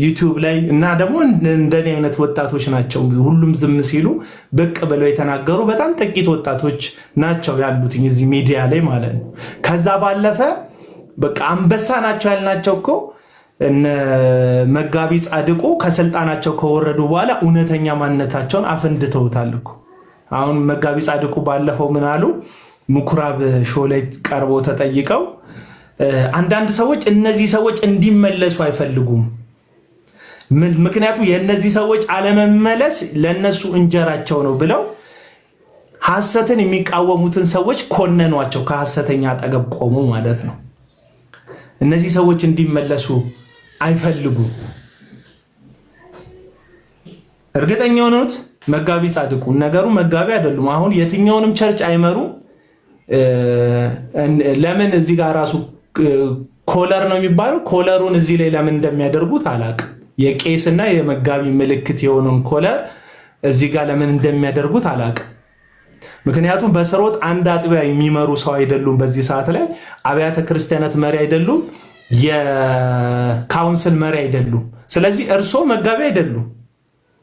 ዩቲዩብ ላይ እና ደግሞ እንደኔ አይነት ወጣቶች ናቸው ሁሉም ዝም ሲሉ ብቅ ብለው የተናገሩ በጣም ጥቂት ወጣቶች ናቸው ያሉት እዚህ ሚዲያ ላይ ማለት ነው። ከዛ ባለፈ በቃ አንበሳ ናቸው ያልናቸው እኮ እነ መጋቢ ጻድቁ ከስልጣናቸው ከወረዱ በኋላ እውነተኛ ማንነታቸውን አፈንድተውታል እኮ። አሁን መጋቢ ጻድቁ ባለፈው ምን አሉ? ምኩራብ ሾው ላይ ቀርበው ተጠይቀው አንዳንድ ሰዎች እነዚህ ሰዎች እንዲመለሱ አይፈልጉም፣ ምክንያቱም የእነዚህ ሰዎች አለመመለስ ለነሱ እንጀራቸው ነው ብለው ሐሰትን የሚቃወሙትን ሰዎች ኮነኗቸው። ከሐሰተኛ አጠገብ ቆሙ ማለት ነው። እነዚህ ሰዎች እንዲመለሱ አይፈልጉም። እርግጠኛ ሆኖት መጋቢ ጻድቁ ነገሩ መጋቢ አይደሉም። አሁን የትኛውንም ቸርች አይመሩ። ለምን እዚህ ጋር ራሱ ኮለር ነው የሚባለው? ኮለሩን እዚህ ላይ ለምን እንደሚያደርጉት አላቅም። የቄስና የመጋቢ ምልክት የሆነውን ኮለር እዚህ ጋር ለምን እንደሚያደርጉት አላቅም። ምክንያቱም በስሮት አንድ አጥቢያ የሚመሩ ሰው አይደሉም። በዚህ ሰዓት ላይ አብያተ ክርስቲያናት መሪ አይደሉም፣ የካውንስል መሪ አይደሉም። ስለዚህ እርሶ መጋቢ አይደሉም።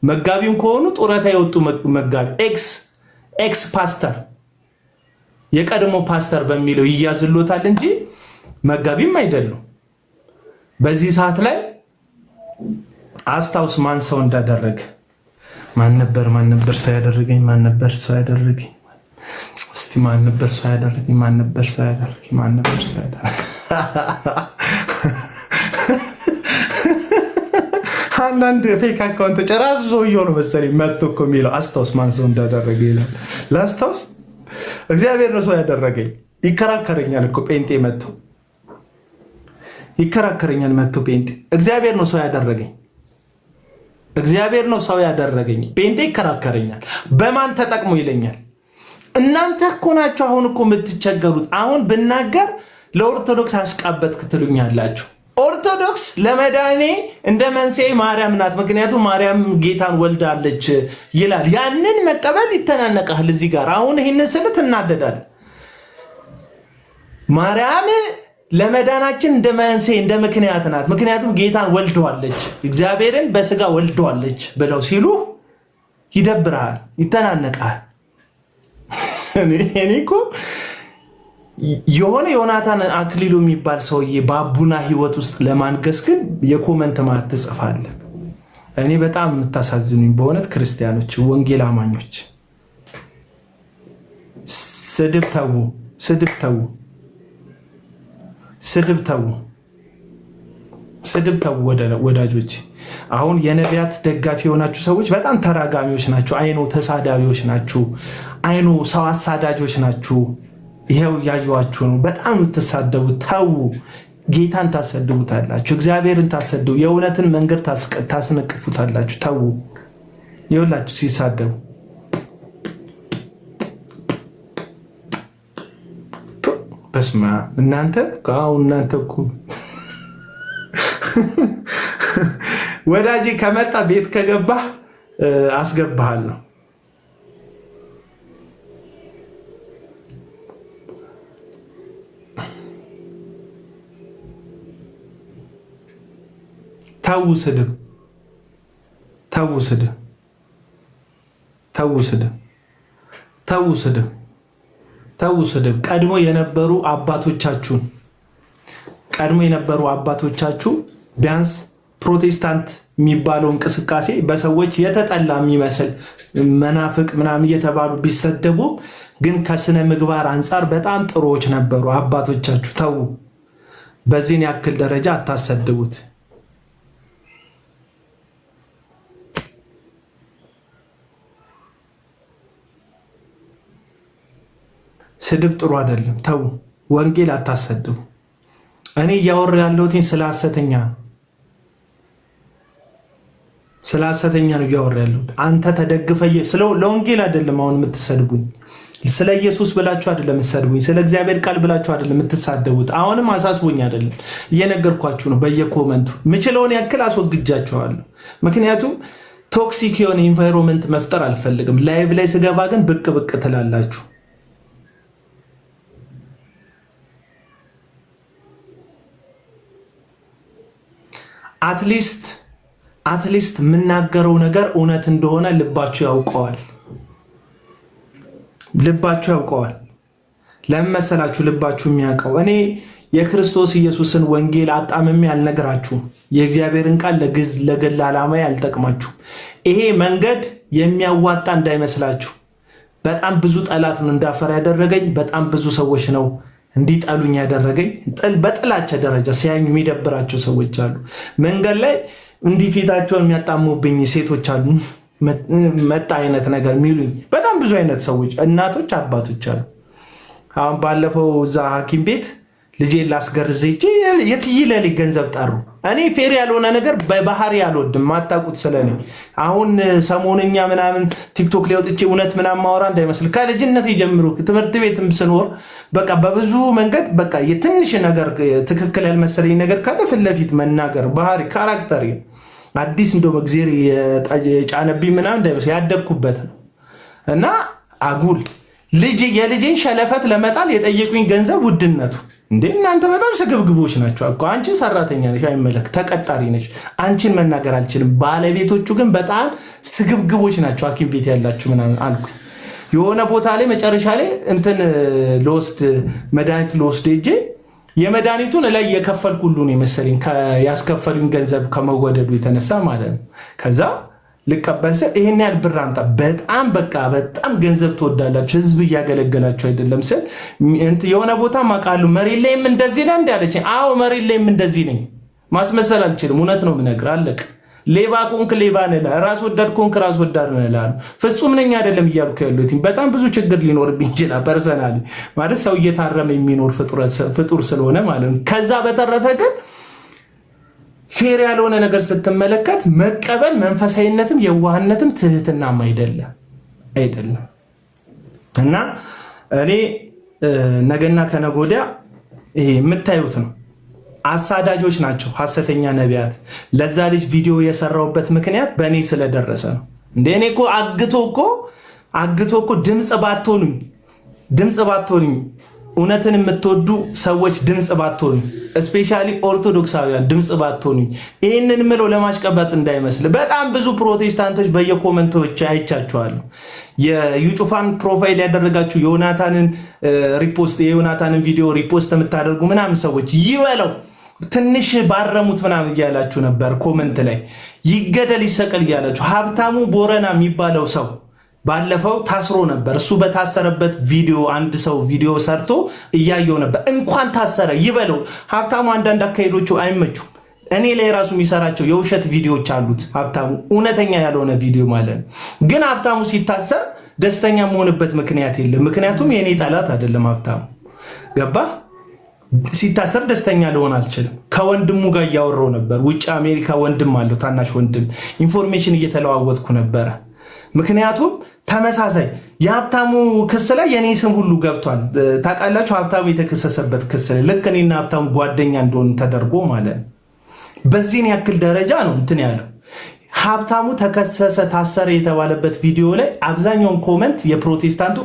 መጋቢም ከሆኑ ጡረታ የወጡ መጋቢ ኤክስ ፓስተር የቀድሞ ፓስተር በሚለው ይያዝሎታል እንጂ መጋቢም አይደሉም። በዚህ ሰዓት ላይ አስታውስ ማን ሰው እንዳደረገ። ማን ነበር ሰው ያደረገኝ? እስቲ ማን ነበር ሰው ያደረገኝ? አንዳንድ ፌክ አካውንት ጨራሱ ሰውዬው ነው መሰለኝ መጥቶ እኮ የሚለው አስታውስ ማን ሰው እንዳደረገ ይላል። ላስታውስ? እግዚአብሔር ነው ሰው ያደረገኝ። ይከራከረኛል እኮ ጴንጤ መጥቶ ይከራከረኛል። ጴንጤ እግዚአብሔር ነው ሰው ያደረገኝ፣ እግዚአብሔር ነው ሰው ያደረገኝ። ጴንጤ ይከራከረኛል። በማን ተጠቅሞ ይለኛል። እናንተ እኮ ናችሁ አሁን እኮ የምትቸገሩት። አሁን ብናገር ለኦርቶዶክስ አስቃበጥክ ትሉኛላችሁ። ኦርቶዶክስ ለመዳኔ እንደ መንስኤ ማርያም ናት፣ ምክንያቱም ማርያም ጌታን ወልዳለች ይላል። ያንን መቀበል ይተናነቃል። እዚህ ጋር አሁን ይህንን ስል ትናደዳል። ማርያም ለመዳናችን እንደ መንስኤ እንደ ምክንያት ናት፣ ምክንያቱም ጌታን ወልደዋለች፣ እግዚአብሔርን በስጋ ወልደዋለች ብለው ሲሉ ይደብራል፣ ይተናነቃል። እኔ እኮ የሆነ ዮናታን አክሊሉ የሚባል ሰውዬ በአቡና ህይወት ውስጥ ለማንገስ ግን የኮመንት ማለት ትጽፋለህ። እኔ በጣም የምታሳዝኑኝ በእውነት ክርስቲያኖች፣ ወንጌል አማኞች ስድብ ተዉ፣ ስድብ ተዉ፣ ስድብ ተዉ፣ ስድብ ተዉ ወዳጆች። አሁን የነቢያት ደጋፊ የሆናችሁ ሰዎች በጣም ተራጋሚዎች ናችሁ። አይኖ ተሳዳቢዎች ናችሁ። አይኖ ሰው አሳዳጆች ናችሁ። ይሄው ያዩዋችሁ ነው። በጣም የምትሳደቡት ተዉ። ጌታን ታሰድቡታላችሁ፣ እግዚአብሔርን ታሰድቡ፣ የእውነትን መንገድ ታስነቅፉታላችሁ። ተዉ። ይኸውላችሁ ሲሳደቡ በስማ እናንተ እኮ ወዳጄ ከመጣ ቤት ከገባህ አስገባሃለሁ። ተዉ ስድብ፣ ተዉ ስድብ፣ ተዉ ስድብ፣ ተዉ ስድብ፣ ተዉ ስድብ። ቀድሞ የነበሩ አባቶቻችሁ ቢያንስ ፕሮቴስታንት የሚባለው እንቅስቃሴ በሰዎች የተጠላ የሚመስል መናፍቅ ምናምን እየተባሉ ቢሰደቡ ግን ከስነ ምግባር አንጻር በጣም ጥሩዎች ነበሩ አባቶቻችሁ። ተዉ። በዚህን ያክል ደረጃ አታሰድቡት። ስድብ ጥሩ አይደለም። ተዉ። ወንጌል አታሰድቡ። እኔ እያወራ ያለሁት ስለ ሐሰተኛ ነው እያወራ ያለሁት። አንተ ተደግፈ ለወንጌል አይደለም አሁን የምትሰድቡኝ። ስለ ኢየሱስ ብላችሁ አይደለም የምትሰድቡኝ። ስለ እግዚአብሔር ቃል ብላችሁ አይደለም የምትሳደቡት። አሁንም አሳስቦኝ አይደለም እየነገርኳችሁ ነው። በየኮመንቱ ምችለውን ያክል አስወግጃችኋለሁ። ምክንያቱም ቶክሲክ የሆነ ኢንቫይሮንመንት መፍጠር አልፈልግም። ላይቭ ላይ ስገባ ግን ብቅ ብቅ ትላላችሁ። አትሊስት የምናገረው ነገር እውነት እንደሆነ ልባችሁ ያውቀዋል። ለምን መሰላችሁ ልባችሁ የሚያውቀው? እኔ የክርስቶስ ኢየሱስን ወንጌል አጣምሜ አልነግራችሁም። የእግዚአብሔርን ቃል ለግል ዓላማ አልጠቅማችሁም። ይሄ መንገድ የሚያዋጣ እንዳይመስላችሁ። በጣም ብዙ ጠላት ነው እንዳፈር ያደረገኝ። በጣም ብዙ ሰዎች ነው እንዲጠሉኝ ያደረገኝ። በጥላቻ ደረጃ ሲያዩኝ የሚደብራቸው ሰዎች አሉ። መንገድ ላይ እንዲህ ፊታቸውን የሚያጣሙብኝ ሴቶች አሉ። መጣ አይነት ነገር የሚሉኝ በጣም ብዙ አይነት ሰዎች፣ እናቶች፣ አባቶች አሉ። አሁን ባለፈው እዛ ሐኪም ቤት ልጄን ላስገርዝ ሂጄ የትይለሌ ገንዘብ ጠሩ። እኔ ፌር ያልሆነ ነገር በባህሪ አልወድም፣ ማታውቁት ስለኔ። አሁን ሰሞነኛ ምናምን ቲክቶክ ላይ ወጥቼ እውነት ምናምን ማወራ እንዳይመስል። ከልጅነት ጀምሮ ትምህርት ቤትም ስኖር በቃ በብዙ መንገድ በቃ የትንሽ ነገር ትክክል ያልመሰለኝ ነገር ካለ ፊት ለፊት መናገር ባህሪ ካራክተር አዲስ እንደውም እግዜር የጫነብኝ ምናምን እንዳይመስል ያደግኩበት ነው። እና አጉል የልጄን ሸለፈት ለመጣል የጠየቁኝ ገንዘብ ውድነቱ እንዴ! እናንተ በጣም ስግብግቦች ናቸው እኮ። አንቺ ሰራተኛ ነሽ፣ አይመለክ ተቀጣሪ ነሽ። አንቺን መናገር አልችልም። ባለቤቶቹ ግን በጣም ስግብግቦች ናቸው። ሐኪም ቤት ያላችሁ ምናምን አልኩኝ። የሆነ ቦታ ላይ መጨረሻ ላይ እንትን መድኃኒት ልወስድ ሄጄ የመድኃኒቱን ላይ የከፈልኩ ሁሉ ነው የመሰለኝ፣ ያስከፈሉኝ ገንዘብ ከመወደዱ የተነሳ ማለት ነው። ከዛ ልቀበል ስል ይሄን ያህል ብር አምጣ፣ በጣም ገንዘብ ትወዳላችሁ፣ ህዝብ እያገለገላችሁ አይደለም ስል የሆነ ቦታ ማቃሉ መሬት ላይም እንደዚህ ነህ እንዳለች። አዎ መሬት ላይም እንደዚህ ነኝ፣ ማስመሰል አልችልም። እውነት ነው የምነግርህ። አለቅ ሌባ ኮንክ ሌባ ነህ፣ ራስ ወዳድ ኮንክ ራስ ወዳድ ነህ እላለሁ። ፍጹም ነኝ አይደለም እያልኩ ያለሁት። በጣም ብዙ ችግር ሊኖርብኝ ይችላል ፐርሰናሊ፣ ማለት ሰው እየታረመ የሚኖር ፍጡር ስለሆነ ማለት ነው። ከዛ በተረፈ ግን ፌር ያልሆነ ነገር ስትመለከት መቀበል መንፈሳዊነትም የዋህነትም ትህትናም አይደለም። እና እኔ ነገና ከነገ ወዲያ ይሄ የምታዩት ነው። አሳዳጆች ናቸው ሐሰተኛ ነቢያት። ለዛ ልጅ ቪዲዮ የሰራውበት ምክንያት በእኔ ስለደረሰ ነው። እንደ እኔ እኮ አግቶ እኮ ድምፅ ባትሆኑኝ እውነትን የምትወዱ ሰዎች ድምፅ ባትሆኑኝ፣ እስፔሻሊ ኦርቶዶክሳውያን ድምፅ ባትሆኑኝ። ይህንን ምለው ለማሽቀበጥ እንዳይመስል። በጣም ብዙ ፕሮቴስታንቶች በየኮመንቶች አይቻችኋለሁ። የዩጩፋን ፕሮፋይል ያደረጋችሁ የዮናታንን ቪዲዮ ሪፖስት የምታደርጉ ምናምን ሰዎች ይበለው ትንሽ ባረሙት ምናምን እያላችሁ ነበር። ኮመንት ላይ ይገደል ይሰቀል እያላችሁ። ሀብታሙ ቦረና የሚባለው ሰው ባለፈው ታስሮ ነበር። እሱ በታሰረበት ቪዲዮ አንድ ሰው ቪዲዮ ሰርቶ እያየው ነበር። እንኳን ታሰረ ይበለው። ሀብታሙ አንዳንድ አካሄዶቹ አይመቹም። እኔ ላይ ራሱ የሚሰራቸው የውሸት ቪዲዮዎች አሉት ሀብታሙ፣ እውነተኛ ያልሆነ ቪዲዮ ማለት ነው። ግን ሀብታሙ ሲታሰር ደስተኛ መሆንበት ምክንያት የለም። ምክንያቱም የኔ ጠላት አይደለም ሀብታሙ። ገባ? ሲታሰር ደስተኛ ልሆን አልችልም። ከወንድሙ ጋር እያወራው ነበር። ውጭ አሜሪካ ወንድም አለው፣ ታናሽ ወንድም። ኢንፎርሜሽን እየተለዋወጥኩ ነበረ። ምክንያቱም ተመሳሳይ የሀብታሙ ክስ ላይ የኔ ስም ሁሉ ገብቷል። ታውቃላችሁ፣ ሀብታሙ የተከሰሰበት ክስ ላይ ልክ እኔና ሀብታሙ ጓደኛ እንደሆን ተደርጎ ማለት ነው። በዚህን ያክል ደረጃ ነው እንትን ያለው። ሀብታሙ ተከሰሰ ታሰረ የተባለበት ቪዲዮ ላይ አብዛኛውን ኮመንት የፕሮቴስታንቱ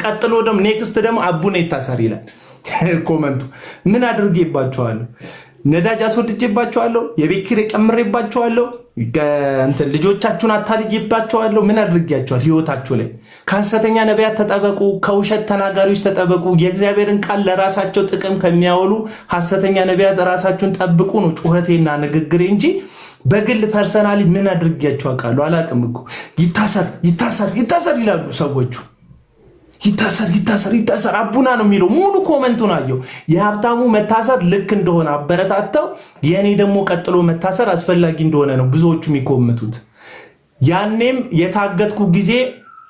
ቀጥሎ ደግሞ ኔክስት ደግሞ አቡነ ይታሰር ይላል ኮመንቱ። ምን አድርጌባቸዋለሁ? ነዳጅ አስወድጄባቸዋለሁ? የቤት ኪራይ ጨምሬባቸዋለሁ? ልጆቻችሁን አታልዬባቸዋለሁ? ምን አድርጌያቸዋል? ህይወታችሁ ላይ ከሐሰተኛ ነቢያት ተጠበቁ፣ ከውሸት ተናጋሪዎች ተጠበቁ። የእግዚአብሔርን ቃል ለራሳቸው ጥቅም ከሚያወሉ ሐሰተኛ ነቢያት ራሳችሁን ጠብቁ ነው ጩኸቴና ንግግሬ እንጂ በግል ፐርሰናሊ ምን አድርጌያቸው አውቃለሁ? አላቅም እኮ። ይታሰር ይታሰር ይታሰር ይላሉ ሰዎቹ። ይታሰር አቡና ነው የሚለው። ሙሉ ኮመንቱን አየው። የሀብታሙ መታሰር ልክ እንደሆነ አበረታተው፣ የእኔ ደግሞ ቀጥሎ መታሰር አስፈላጊ እንደሆነ ነው ብዙዎቹ የሚኮምቱት። ያኔም የታገትኩ ጊዜ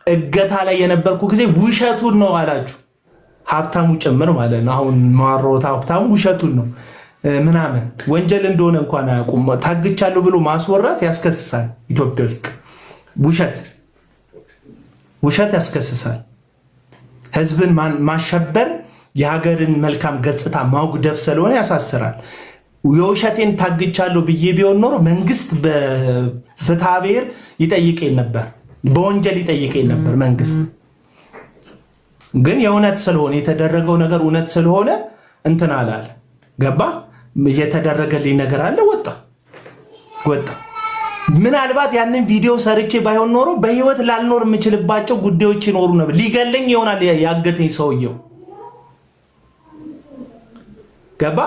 እገታ ላይ የነበርኩ ጊዜ ውሸቱን ነው አላችሁ፣ ሀብታሙ ጭምር ማለት ነው። አሁን ማሮታ ሀብታሙ ውሸቱን ነው ምናምን ወንጀል እንደሆነ እንኳን አያውቁም። ታግቻለሁ ብሎ ማስወራት ያስከስሳል። ኢትዮጵያ ውስጥ ውሸት ያስከስሳል። ህዝብን ማሸበር የሀገርን መልካም ገጽታ ማጉደፍ ስለሆነ ያሳስራል። የውሸቴን ታግቻለሁ ብዬ ቢሆን ኖሮ መንግስት በፍትሐ ብሔር ይጠይቀኝ ነበር፣ በወንጀል ይጠይቀኝ ነበር መንግስት። ግን የእውነት ስለሆነ የተደረገው ነገር እውነት ስለሆነ እንትን አላለ። ገባ? የተደረገልኝ ነገር አለ፣ ወጣ። ምናልባት ያንን ቪዲዮ ሰርቼ ባይሆን ኖሮ በህይወት ላልኖር የምችልባቸው ጉዳዮች ይኖሩ ነበር። ሊገለኝ ይሆናል ያገተኝ ሰውየው። ገባ?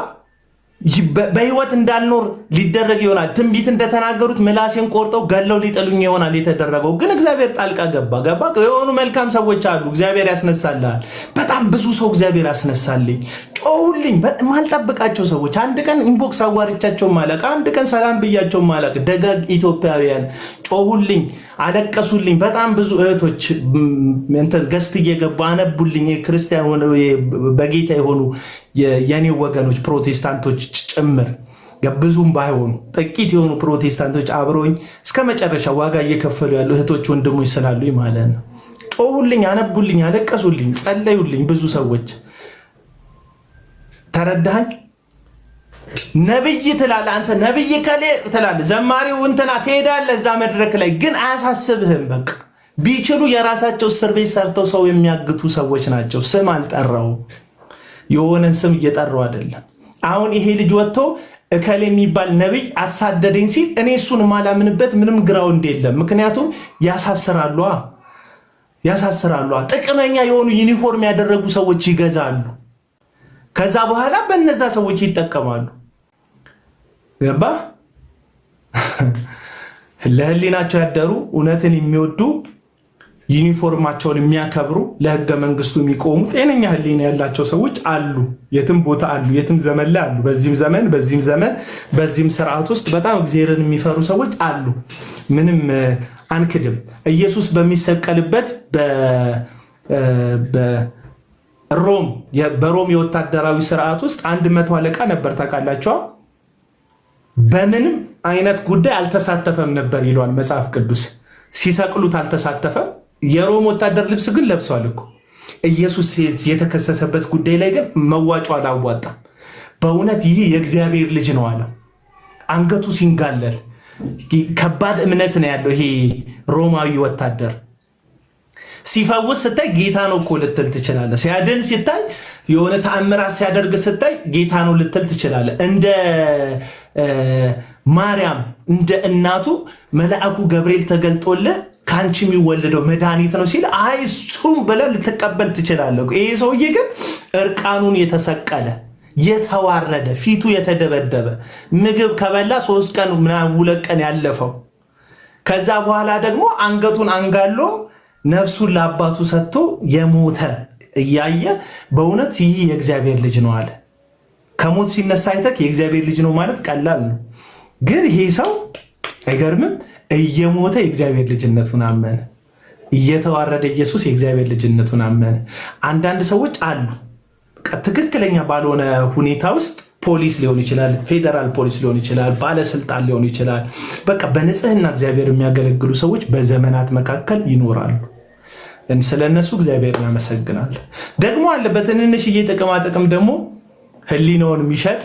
በህይወት እንዳልኖር ሊደረግ ይሆናል። ትንቢት እንደተናገሩት ምላሴን ቆርጠው ገለው ሊጥሉኝ ይሆናል የተደረገው። ግን እግዚአብሔር ጣልቃ ገባ። የሆኑ መልካም ሰዎች አሉ፣ እግዚአብሔር ያስነሳልሃል። በጣም ብዙ ሰው እግዚአብሔር ያስነሳልኝ። ጮሁልኝ፣ ማልጠብቃቸው ሰዎች። አንድ ቀን ኢንቦክስ አዋርቻቸው ማለቅ፣ አንድ ቀን ሰላም ብያቸው ማለቅ። ደጋግ ኢትዮጵያውያን ጮሁልኝ፣ አለቀሱልኝ። በጣም ብዙ እህቶች ገስት እየገቡ አነቡልኝ። ክርስቲያን በጌታ የሆኑ የኔ ወገኖች ፕሮቴስታንቶች ጭምር ብዙም ባይሆኑ ጥቂት የሆኑ ፕሮቴስታንቶች አብረውኝ እስከ መጨረሻ ዋጋ እየከፈሉ ያሉ እህቶች ወንድሞች ስላሉኝ ማለት ነው። ጮሁልኝ፣ አነቡልኝ፣ አለቀሱልኝ፣ ጸለዩልኝ ብዙ ሰዎች። ተረዳኸኝ? ነብይ ትላለህ አንተ፣ ነብይ ከሌ ትላለህ፣ ዘማሪው እንትና ትሄዳለህ እዛ መድረክ ላይ ግን አያሳስብህም። በቃ ቢችሉ የራሳቸው እስር ቤት ሰርተው ሰው የሚያግቱ ሰዎች ናቸው። ስም አልጠራው፣ የሆነን ስም እየጠራው አይደለም። አሁን ይሄ ልጅ ወጥቶ እከሌ የሚባል ነብይ አሳደደኝ ሲል እኔ እሱን ማላምንበት ምንም ግራውንድ የለም። ምክንያቱም ያሳስራሉ። ጥቅመኛ የሆኑ ዩኒፎርም ያደረጉ ሰዎች ይገዛሉ። ከዛ በኋላ በነዛ ሰዎች ይጠቀማሉ። ገባ? ለህሊናቸው ያደሩ እውነትን የሚወዱ ዩኒፎርማቸውን የሚያከብሩ ለህገ መንግስቱ የሚቆሙ ጤነኛ ህሊና ያላቸው ሰዎች አሉ። የትም ቦታ አሉ፣ የትም ዘመን ላይ አሉ። በዚህም ዘመን በዚህም ስርዓት ውስጥ በጣም እግዚአብሔርን የሚፈሩ ሰዎች አሉ። ምንም አንክድም። ኢየሱስ በሚሰቀልበት በሮም የወታደራዊ ስርዓት ውስጥ 100 አለቃ ነበር። ታውቃላችሁ? በምንም አይነት ጉዳይ አልተሳተፈም ነበር ይለዋል መጽሐፍ ቅዱስ። ሲሰቅሉት አልተሳተፈም። የሮም ወታደር ልብስ ግን ለብሷል እኮ። ኢየሱስ የተከሰሰበት ጉዳይ ላይ ግን መዋጮ አላዋጣም። በእውነት ይህ የእግዚአብሔር ልጅ ነው አለ። አንገቱ ሲንጋለል ከባድ እምነት ነው ያለው ይሄ ሮማዊ ወታደር። ሲፈውስ ስታይ ጌታ ነው እኮ ልትል ትችላለህ። ሲያድን ሲታይ የሆነ ተአምራት ሲያደርግ ስታይ ጌታ ነው ልትል ትችላለህ። እንደ ማርያም እንደ እናቱ መልአኩ ገብርኤል ተገልጦልህ ካንቺ የሚወለደው መድኃኒት ነው ሲል አይ እሱም ብለህ ልትቀበል ትችላለህ። ይሄ ሰውዬ ግን እርቃኑን የተሰቀለ የተዋረደ ፊቱ የተደበደበ ምግብ ከበላ 3 ቀን ምናምን 2 ቀን ያለፈው ከዛ በኋላ ደግሞ አንገቱን አንጋሎ ነፍሱን ለአባቱ ሰጥቶ የሞተ እያየ በእውነት ይህ የእግዚአብሔር ልጅ ነው አለ። ከሞት ሲነሳ አይተክ የእግዚአብሔር ልጅ ነው ማለት ቀላል ነው። ግን ይሄ ሰው አይገርምም? እየሞተ የእግዚአብሔር ልጅነቱን አመነ። እየተዋረደ ኢየሱስ የእግዚአብሔር ልጅነቱን አመነ። አንዳንድ ሰዎች አሉ ትክክለኛ ባልሆነ ሁኔታ ውስጥ ፖሊስ ሊሆን ይችላል፣ ፌደራል ፖሊስ ሊሆን ይችላል፣ ባለስልጣን ሊሆን ይችላል። በቃ በንጽህና እግዚአብሔር የሚያገለግሉ ሰዎች በዘመናት መካከል ይኖራሉ። ስለነሱ እግዚአብሔር ያመሰግናል። ደግሞ አለ በትንንሽዬ ጥቅማ ጥቅም ደግሞ ህሊናውን የሚሸጥ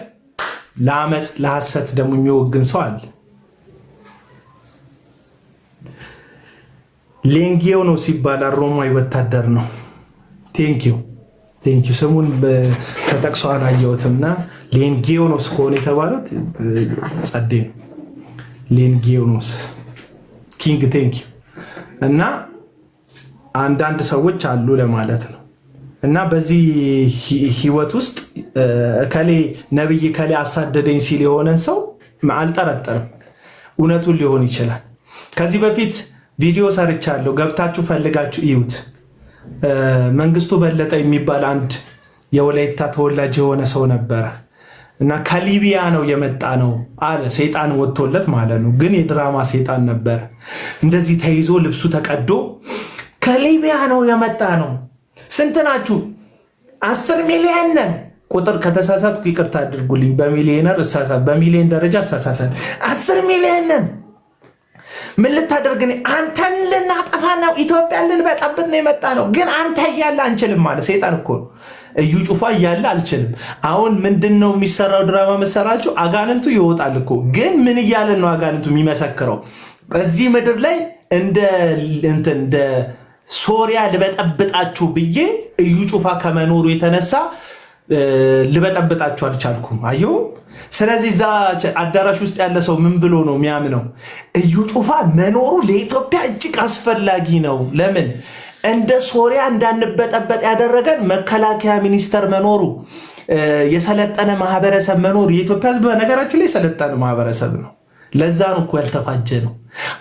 ለአመፅ ለሐሰት ደግሞ የሚወግን ሰው አለ። ሌንጊዮ ነው ሲባል ሮማዊ ወታደር ነው። ቴንኪው ስሙን ተጠቅሶ አላየሁትምና ሌንጊዮኖስ ከሆነ የተባሉት ጸዴ ነው። ሌንጊዮኖስ ኪንግ ቴንኪው። እና አንዳንድ ሰዎች አሉ ለማለት ነው። እና በዚህ ህይወት ውስጥ ከሌ ነብይ ከሌ አሳደደኝ ሲል የሆነን ሰው አልጠረጠርም፣ እውነቱን ሊሆን ይችላል። ከዚህ በፊት ቪዲዮ ሰርቻለሁ፣ ገብታችሁ ፈልጋችሁ እዩት። መንግስቱ በለጠ የሚባል አንድ የወላይታ ተወላጅ የሆነ ሰው ነበረ እና ከሊቢያ ነው የመጣ ነው አለ። ሰይጣን ወጥቶለት ማለት ነው። ግን የድራማ ሰይጣን ነበር። እንደዚህ ተይዞ ልብሱ ተቀዶ ከሊቢያ ነው የመጣ ነው። ስንት ናችሁ? 10 ሚሊዮን ነን። ቁጥር ከተሳሳትኩ ይቅርታ አድርጉልኝ። በሚሊዮን ደረጃ እሳሳታለሁ። 10 ሚሊዮን ነን። ምን ልታደርግ ነው? አንተን ልናጠፋ ነው፣ ኢትዮጵያን ልንበጣብጥ ነው የመጣ ነው። ግን አንተ እያለ አንችልም ማለት ሰይጣን እኮ ነው። እዩ ጩፋ እያለ አልችልም። አሁን ምንድነው የሚሰራው ድራማ መሰራችሁ? አጋንንቱ ይወጣል እኮ። ግን ምን እያለ ነው አጋንንቱ የሚመሰክረው? በዚህ ምድር ላይ እንደ ሶሪያ ልበጠብጣችሁ ብዬ እዩ ጩፋ ከመኖሩ የተነሳ ልበጠብጣችሁ አልቻልኩም። አየሁ። ስለዚህ እዛ አዳራሽ ውስጥ ያለ ሰው ምን ብሎ ነው የሚያምነው? እዩ ጩፋ መኖሩ ለኢትዮጵያ እጅግ አስፈላጊ ነው። ለምን? እንደ ሶሪያ እንዳንበጠበጥ ያደረገን መከላከያ ሚኒስቴር መኖሩ፣ የሰለጠነ ማህበረሰብ መኖሩ። የኢትዮጵያ ሕዝብ በነገራችን ላይ የሰለጠነ ማህበረሰብ ነው። ለዛ ነው እኮ ያልተፋጀ ነው።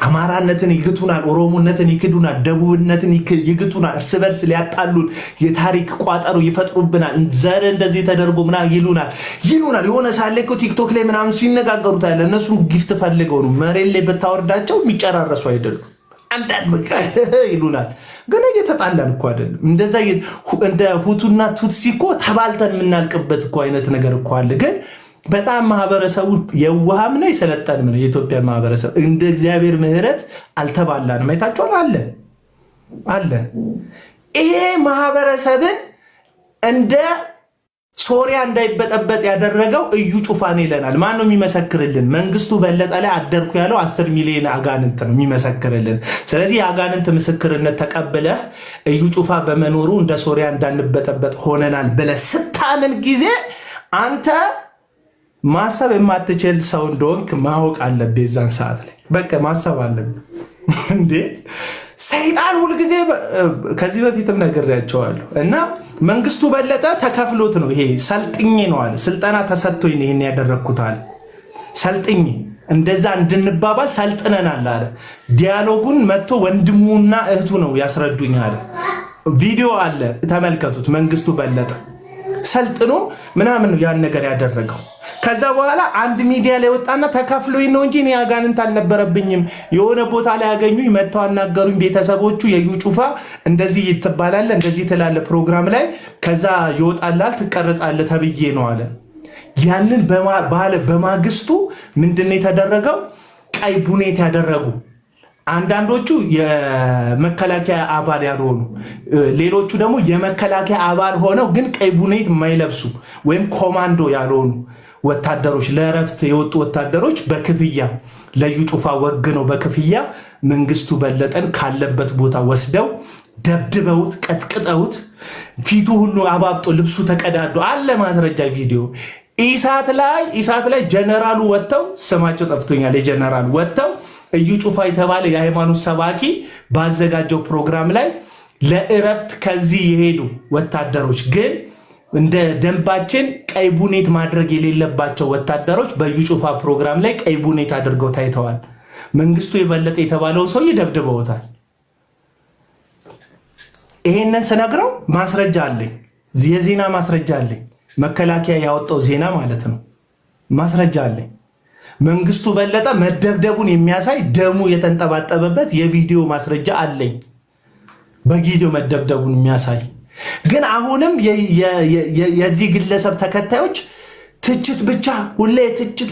አማራነትን ይግቱናል፣ ኦሮሞነትን ይክዱናል፣ ደቡብነትን ይግቱናል፣ እርስ በርስ ሊያጣሉን የታሪክ ቋጠሮ ይፈጥሩብናል። ዘር እንደዚህ ተደርጎ ምናምን ይሉናል። የሆነ ሳለ እኮ ቲክቶክ ላይ ምናምን ሲነጋገሩት ያለ እነሱም ጊፍት ፈልገው ነው። መሬት ላይ ብታወርዳቸው የሚጨራረሱ አይደሉም። አንዳንድ በቃ ይሉናል። ግን እየተጣላን እኮ አይደለም። እንደዛ እንደ ሁቱና ቱትሲ እኮ ተባልተን የምናልቅበት እኮ አይነት ነገር እኮ አለ። ግን በጣም ማህበረሰቡ የዋሃም ነው የሰለጠንም ነው። የኢትዮጵያ ማህበረሰብ እንደ እግዚአብሔር ምሕረት አልተባላንም። አይታችኋል አለን። ይሄ ማህበረሰብን እንደ ሶሪያ እንዳይበጠበጥ ያደረገው እዩ ጩፋን ይለናል። ማን ነው የሚመሰክርልን? መንግስቱ በለጠ ላይ አደርኩ ያለው 10 ሚሊዮን አጋንንት ነው የሚመሰክርልን። ስለዚህ የአጋንንት ምስክርነት ተቀብለህ እዩ ጩፋ በመኖሩ እንደ ሶሪያ እንዳንበጠበጥ ሆነናል ብለህ ስታምን ጊዜ አንተ ማሰብ የማትችል ሰው እንደሆንክ ማወቅ አለብህ። የዛን ሰዓት ላይ በቃ ማሰብ አለብህ። እንዴ ሰይጣን ሁልጊዜ ከዚህ በፊትም ነግሬያቸዋለሁ። እና መንግስቱ በለጠ ተከፍሎት ነው ይሄ ሰልጥኜ ነው አለ። ስልጠና ተሰጥቶኝ ነው ይሄን ያደረግኩት አለ። ሰልጥኜ እንደዛ እንድንባባል ሰልጥነናል አለ። ዲያሎጉን መጥቶ ወንድሙና እህቱ ነው ያስረዱኝ አለ። ቪዲዮ አለ ተመልከቱት። መንግስቱ በለጠ ሰልጥኖ ምናምን ነው ያን ነገር ያደረገው። ከዛ በኋላ አንድ ሚዲያ ላይ ወጣና ተከፍሎኝ ነው እንጂ እኔ አጋንንት አልነበረብኝም። የሆነ ቦታ ላይ ያገኙኝ መጥተው አናገሩኝ። ቤተሰቦቹ የዩ ጩፋ እንደዚህ ይተባላል እንደዚህ ትላለ ፕሮግራም ላይ ከዛ ይወጣላል ትቀርጻለህ ተብዬ ነው አለ። ያንን በማግስቱ ምንድነው የተደረገው? ቀይ ቡኔት ያደረጉ አንዳንዶቹ የመከላከያ አባል ያልሆኑ፣ ሌሎቹ ደግሞ የመከላከያ አባል ሆነው ግን ቀይ ቡኔት የማይለብሱ ወይም ኮማንዶ ያልሆኑ ወታደሮች፣ ለእረፍት የወጡ ወታደሮች በክፍያ ለዩ ጩፋ ወግነው በክፍያ መንግስቱ በለጠን ካለበት ቦታ ወስደው ደብድበውት ቀጥቅጠውት ፊቱ ሁሉ አባብጦ ልብሱ ተቀዳዶ አለ ማስረጃ ቪዲዮ። ኢሳት ላይ ጀነራሉ ወጥተው ስማቸው ጠፍቶኛል፣ የጀነራሉ ወጥተው እዩ ጩፋ የተባለ የሃይማኖት ሰባኪ ባዘጋጀው ፕሮግራም ላይ ለእረፍት ከዚህ የሄዱ ወታደሮች ግን እንደ ደንባችን ቀይ ቡኔት ማድረግ የሌለባቸው ወታደሮች በዩ ጩፋ ፕሮግራም ላይ ቀይ ቡኔት አድርገው ታይተዋል። መንግስቱ የበለጠ የተባለውን ሰው ይደብድበውታል። ይሄንን ስነግረው ማስረጃ አለኝ፣ የዜና ማስረጃ አለኝ። መከላከያ ያወጣው ዜና ማለት ነው። ማስረጃ አለኝ። መንግስቱ በለጠ መደብደቡን የሚያሳይ ደሙ የተንጠባጠበበት የቪዲዮ ማስረጃ አለኝ፣ በጊዜው መደብደቡን የሚያሳይ ግን አሁንም የዚህ ግለሰብ ተከታዮች ትችት ብቻ ሁሌ ትችት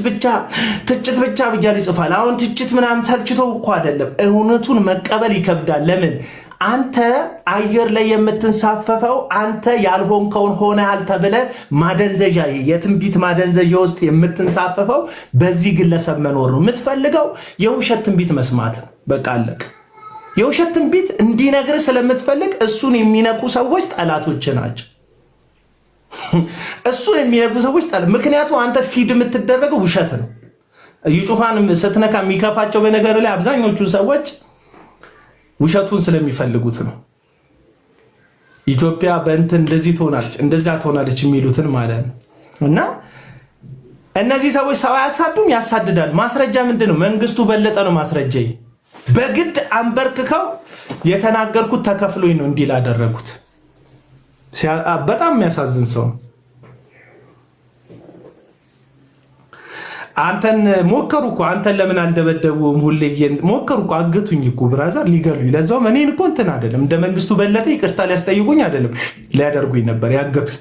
ብቻ ብያል ይጽፋል። አሁን ትችት ምናምን ሰልችቶ እኮ አይደለም፣ እውነቱን መቀበል ይከብዳል። ለምን አንተ አየር ላይ የምትንሳፈፈው አንተ ያልሆንከውን ሆነሃል ተብለ ማደንዘዣ፣ የትንቢት ማደንዘዣ ውስጥ የምትንሳፈፈው በዚህ ግለሰብ መኖር ነው። የምትፈልገው የውሸት ትንቢት መስማት ነው። በቃ አለቅ። የውሸት ትንቢት እንዲነግር ስለምትፈልግ እሱን የሚነቁ ሰዎች ጠላቶች ናቸው። እሱን የሚነቁ ሰዎች ምክንያቱም አንተ ፊድ የምትደረገው ውሸት ነው። እዩ ጩፋን ስትነካ የሚከፋቸው በነገር ላይ አብዛኞቹ ሰዎች ውሸቱን ስለሚፈልጉት ነው። ኢትዮጵያ በእንትን እንደዚህ ትሆናለች እንደዚያ ትሆናለች የሚሉትን ማለት ነው። እና እነዚህ ሰዎች ሰው አያሳዱም፣ ያሳድዳል። ማስረጃ ምንድነው? መንግስቱ በለጠ ነው ማስረጃ። በግድ አንበርክከው የተናገርኩት ተከፍሎኝ ነው እንዲል አደረጉት። በጣም የሚያሳዝን ሰው። አንተን ሞከሩ እኮ፣ አንተን ለምን አልደበደቡም? ሁሌ ሞከሩ እኮ፣ አገቱኝ እኮ ብራዘር፣ ሊገሉኝ። ለዛውም እኔን እኮ እንትን አይደለም እንደ መንግስቱ በለጠ ይቅርታ ሊያስጠይቁኝ አይደለም ሊያደርጉኝ ነበር ያገቱኝ።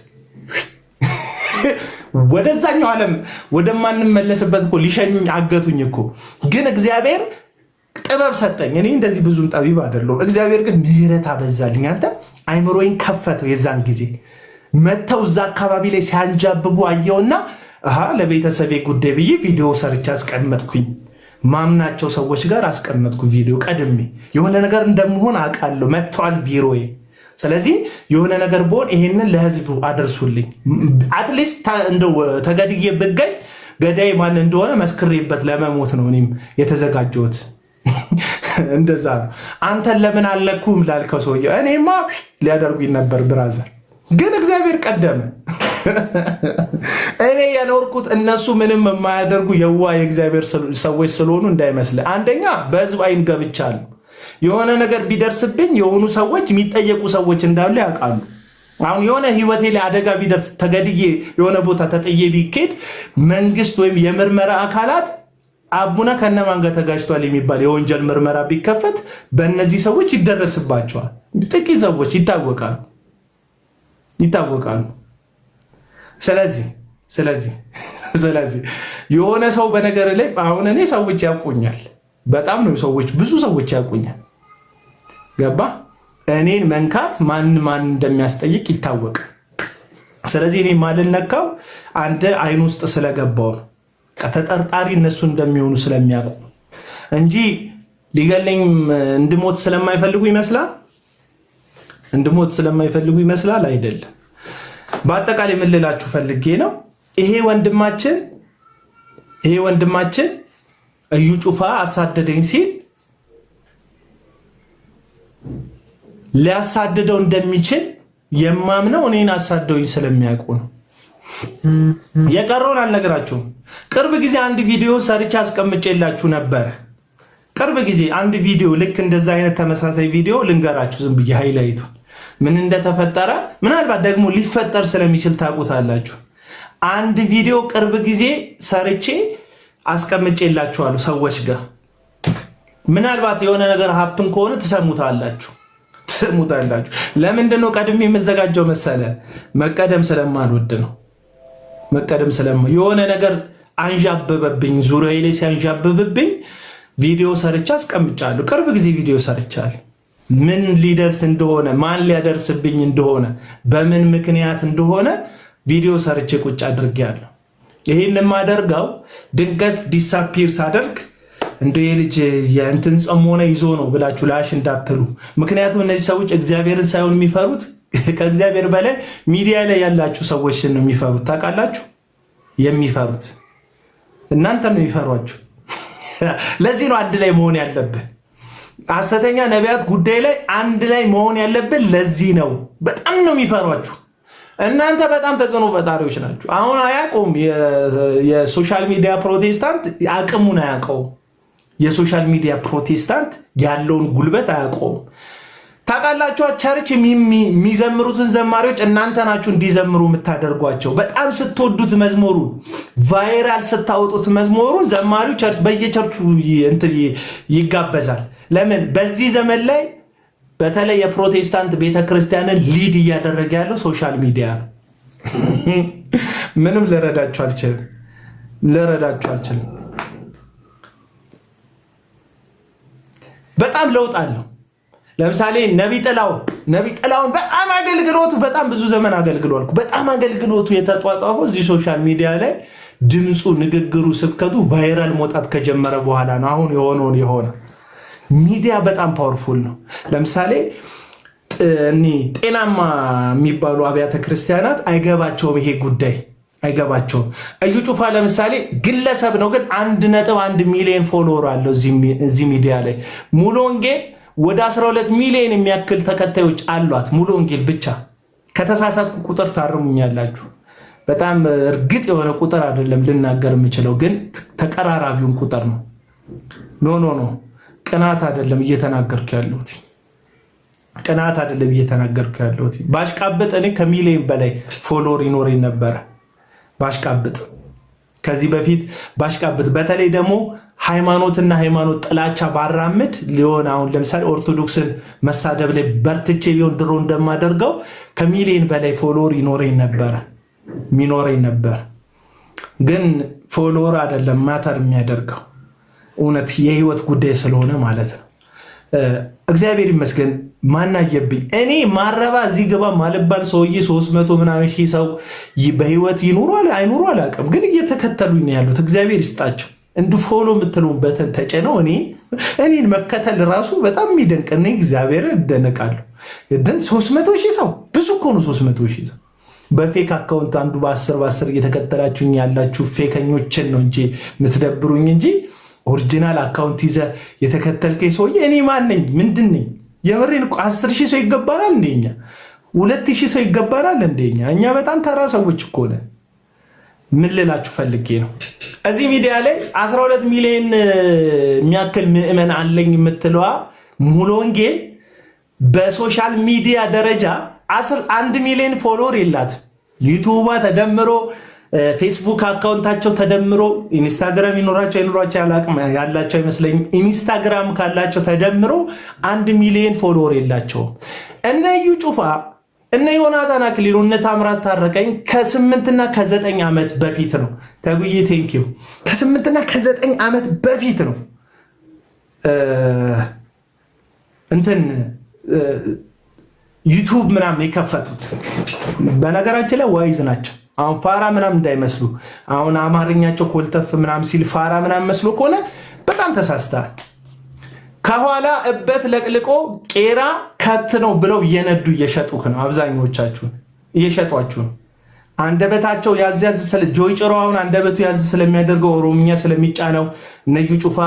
ወደዛኛው ዓለም ወደማንመለስበት እኮ ሊሸኙኝ አገቱኝ እኮ። ግን እግዚአብሔር ጥበብ ሰጠኝ። እኔ እንደዚህ ብዙም ጠቢብ አይደለሁም። እግዚአብሔር ግን ምህረት አበዛልኝ። አንተ አይምሮዬን ከፈተው። የዛን ጊዜ መተው እዛ አካባቢ ላይ ሲያንጃብቡ አየውና ለቤተሰቤ ጉዳይ ብዬ ቪዲዮ ሰርቻ አስቀመጥኩኝ። ማምናቸው ሰዎች ጋር አስቀመጥኩ ቪዲዮ ቀድሜ። የሆነ ነገር እንደምሆን አውቃለሁ። መጥተዋል ቢሮዬ። ስለዚህ የሆነ ነገር ብሆን ይሄንን ለህዝቡ አደርሱልኝ። አትሊስት እንደው ተገድዬ ብገኝ ገዳይ ማን እንደሆነ መስክሬበት ለመሞት ነው እኔም የተዘጋጀሁት። እንደዛ ነው። አንተን ለምን አልነኩም ላልከው ሰውዬ እኔማ ሊያደርጉኝ ነበር ብራዘር፣ ግን እግዚአብሔር ቀደመ። እኔ የኖርኩት እነሱ ምንም የማያደርጉ የዋህ የእግዚአብሔር ሰዎች ስለሆኑ እንዳይመስል። አንደኛ በህዝብ አይን ገብቻለሁ። የሆነ ነገር ቢደርስብኝ የሆኑ ሰዎች የሚጠየቁ ሰዎች እንዳሉ ያውቃሉ። አሁን የሆነ ህይወቴ ላይ አደጋ ቢደርስ ተገድዬ የሆነ ቦታ ተጥዬ ቢኬድ መንግስት ወይም የምርመራ አካላት አቡነ ከነማን ጋር ተጋጭቷል የሚባል የወንጀል ምርመራ ቢከፈት በእነዚህ ሰዎች ይደረስባቸዋል። ጥቂት ሰዎች ይታወቃሉ። ስለዚህ የሆነ ሰው በነገር ላይ አሁን እኔ ሰዎች ያውቁኛል፣ በጣም ነው ብዙ ሰዎች ያውቁኛል። ገባ? እኔን መንካት ማን እንደሚያስጠይቅ ይታወቃል። ስለዚህ እኔ ማልነካው አንድ አይን ውስጥ ስለገባው ነው። ተጠርጣሪ እነሱ እንደሚሆኑ ስለሚያውቁ እንጂ ሊገለኝ እንድሞት ስለማይፈልጉ ይመስላል አይደለም። በአጠቃላይ ምን ልላችሁ ፈልጌ ነው፣ ይሄ ወንድማችን እዩ ጩፋ አሳደደኝ ሲል ሊያሳድደው እንደሚችል የማምነው እኔን አሳደውኝ ስለሚያውቁ ነው። የቀረውን አልነግራችሁም። ቅርብ ጊዜ አንድ ቪዲዮ ሰርቻ አስቀምጬላችሁ ነበር። ቅርብ ጊዜ አንድ ቪዲዮ ልክ እንደዛ አይነት ተመሳሳይ ቪዲዮ ልንገራችሁ ዝም ብዬ ሃይላይቱ ምን እንደተፈጠረ፣ ምናልባት ደግሞ ሊፈጠር ስለሚችል ታውቁታላችሁ። አንድ ቪዲዮ ቅርብ ጊዜ ሰርቼ አስቀምጬላችኋለሁ ሰዎች ጋር። ምናልባት የሆነ ነገር ሀፕን ከሆነ ትሰሙታላችሁ። ለምንድን ነው ቀድሜ የምዘጋጀው መሰለ? መቀደም ስለማልወድ ነው። የሆነ ነገር አንዣበበብኝ፣ ዙሪያዬ ላይ ሲያንዣበብብኝ ቪዲዮ ሰርቻ አስቀምጫለሁ። ቅርብ ጊዜ ቪዲዮ ሰርቻለሁ። ምን ሊደርስ እንደሆነ ማን ሊያደርስብኝ እንደሆነ በምን ምክንያት እንደሆነ ቪዲዮ ሰርቼ ቁጭ አድርጌያለሁ። ይሄን የማደርገው ድንገት ዲሳፒር ሳደርግ እንደ የልጅ የእንትን ጸሞነ ይዞ ነው ብላችሁ ላሽ እንዳትሉ። ምክንያቱም እነዚህ ሰዎች እግዚአብሔርን ሳይሆን የሚፈሩት ከእግዚአብሔር በላይ ሚዲያ ላይ ያላችሁ ሰዎችን ነው የሚፈሩት። ታውቃላችሁ? የሚፈሩት እናንተ ነው የሚፈሯችሁ። ለዚህ ነው አንድ ላይ መሆን ያለብን። ሐሰተኛ ነቢያት ጉዳይ ላይ አንድ ላይ መሆን ያለብን ለዚህ ነው። በጣም ነው የሚፈሯችሁ። እናንተ በጣም ተጽዕኖ ፈጣሪዎች ናችሁ። አሁን አያውቀውም። የሶሻል ሚዲያ ፕሮቴስታንት አቅሙን አያውቀውም። የሶሻል ሚዲያ ፕሮቴስታንት ያለውን ጉልበት አያውቀውም። ታውቃላችሁ? ቸርች የሚዘምሩትን ዘማሪዎች እናንተ ናችሁ እንዲዘምሩ የምታደርጓቸው። በጣም ስትወዱት መዝሙሩን ቫይራል ስታወጡት መዝሙሩን ዘማሪው ቸርች በየቸርቹ ይጋበዛል። ለምን? በዚህ ዘመን ላይ በተለይ የፕሮቴስታንት ቤተክርስቲያንን ሊድ እያደረገ ያለው ሶሻል ሚዲያ ነው። ምንም ልረዳችሁ አልችልም። በጣም ለውጥ አለው። ለምሳሌ ነቢ ጥላውን በጣም አገልግሎቱ በጣም ብዙ ዘመን አገልግሎልኩ። በጣም አገልግሎቱ የተጧጧፈው እዚህ ሶሻል ሚዲያ ላይ ድምፁ፣ ንግግሩ፣ ስብከቱ ቫይራል መውጣት ከጀመረ በኋላ ነው። አሁን የሆነ ሚዲያ በጣም ፓወርፉል ነው። ለምሳሌ ጤናማ የሚባሉ አብያተ ክርስቲያናት አይገባቸውም፣ ይሄ ጉዳይ አይገባቸውም። እዩ ጩፋ ለምሳሌ ግለሰብ ነው፣ ግን 1.1 ሚሊዮን ፎሎወር አለው እዚህ ሚዲያ ላይ። ሙሉ ወንጌል ወደ 12 ሚሊዮን የሚያክል ተከታዮች አሏት። ሙሉ ወንጌል ብቻ። ከተሳሳትኩ ቁጥር ታርሙኛላችሁ። በጣም እርግጥ የሆነ ቁጥር አይደለም ልናገር የምችለው፣ ግን ተቀራራቢውን ቁጥር ነው። ኖ ቅናት አይደለም እየተናገርኩ ያለሁት። ባሽቃብጥ እኔ ከሚሊዮን በላይ ፎሎወር ይኖረኝ ነበረ። ባሽቃብጥ ከዚህ በፊት ባሽቃብጥ፣ በተለይ ደግሞ ሃይማኖትና ሃይማኖት ጥላቻ ባራምድ ሊሆን አሁን ለምሳሌ ኦርቶዶክስን መሳደብ ላይ በርትቼ ቢሆን ድሮ እንደማደርገው ከሚሊዮን በላይ ፎሎወር ይኖረኝ ነበር። ግን ፎሎወር አይደለም ማተር የሚያደርገው እውነት የህይወት ጉዳይ ስለሆነ ማለት ነው። እግዚአብሔር ይመስገን። ማናየብኝ እኔ ማረባ እዚህ ግባ ማልባል ሰውዬ 300 ምናምን ሺህ ሰው በህይወት ይኑሩ አይኑሩ አላውቅም፣ ግን እየተከተሉኝ ነው ያሉት። እግዚአብሔር ይስጣቸው። እንዱ ፎሎ የምትሉበትን ተጭነው እኔን መከተል ራሱ በጣም የሚደንቅ ነው። እግዚአብሔር እደነቃለሁ። 300 ሺህ ሰው ብዙ እኮ ነው። 300 ሺህ ሰው በፌክ አካውንት አንዱ በ10 እየተከተላችሁኝ ያላችሁ ፌከኞችን ነው እንጂ የምትደብሩኝ እንጂ ኦሪጂናል አካውንት ይዘ የተከተልከኝ ሰውዬ እኔ ማን ነኝ? ምንድን ነኝ? የምሬን እኮ 10 ሺህ ሰው ይገባናል እንደኛ 2000 ሰው ይገባናል እንደኛ። እኛ በጣም ተራ ሰዎች እኮ ነን። ምን ልላችሁ ፈልጌ ነው፣ እዚህ ሚዲያ ላይ 12 ሚሊዮን የሚያክል ምዕመን አለኝ የምትለዋ ሙሉ ወንጌል በሶሻል ሚዲያ ደረጃ 1 ሚሊዮን ፎሎወር የላት። ዩቱባ ተደምሮ ፌስቡክ አካውንታቸው ተደምሮ ኢንስታግራም ይኖራቸው ያላቸው አይመስለኝም። ኢንስታግራም ካላቸው ተደምሮ 1 ሚሊዮን ፎሎወር የላቸውም። እነ እዩ ጩፋ፣ እነ ዮናታን አክሊሉ፣ እነ ታምራት ታረቀኝ ከ8 እና 9 ዓመት በፊት ነው። ተጉዬ ቴንኪው። ከ8 እና 9 ዓመት በፊት ነው ዩቱብ ምናምን የከፈቱት። በነገራችን ላይ ዋይዝ ናቸው። አሁን ፋራ ምናምን እንዳይመስሉ። አሁን አማርኛቸው ኮልተፍ ምናምን ሲል ፋራ ምናምን መስሎ ከሆነ በጣም ተሳስተሃል። ከኋላ እበት ለቅልቆ ቄራ ከብት ነው ብለው እየነዱ እየሸጡህ ነው። አብዛኞቻችሁን እየሸጧችሁ ነው። አንደበታቸው ያዝ ጆይ ጭሮ አሁን አንደበቱ ያዝ ስለሚያደርገው ኦሮምኛ ስለሚጫነው፣ ነዩ ጩፋ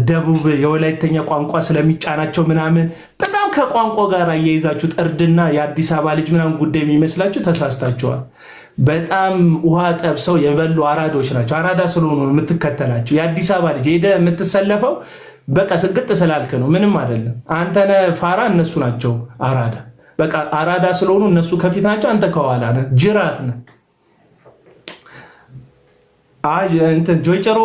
ደቡብ የወላይተኛ ቋንቋ ስለሚጫናቸው ምናምን በጣም ከቋንቋ ጋር እየይዛችሁ እርድና የአዲስ አበባ ልጅ ምናምን ጉዳይ የሚመስላችሁ ተሳስታችኋል። በጣም ውሃ ጠብሰው የበሉ አራዶች ናቸው። አራዳ ስለሆኑ ነው የምትከተላቸው። የአዲስ አበባ ልጅ ሄደ የምትሰለፈው በቃ ስግጥ ስላልክ ነው። ምንም አይደለም። አንተነ ፋራ፣ እነሱ ናቸው አራዳ። በቃ አራዳ ስለሆኑ እነሱ ከፊት ናቸው፣ አንተ ከኋላ ነህ። ጅራት ነህ። ጆይጨሮ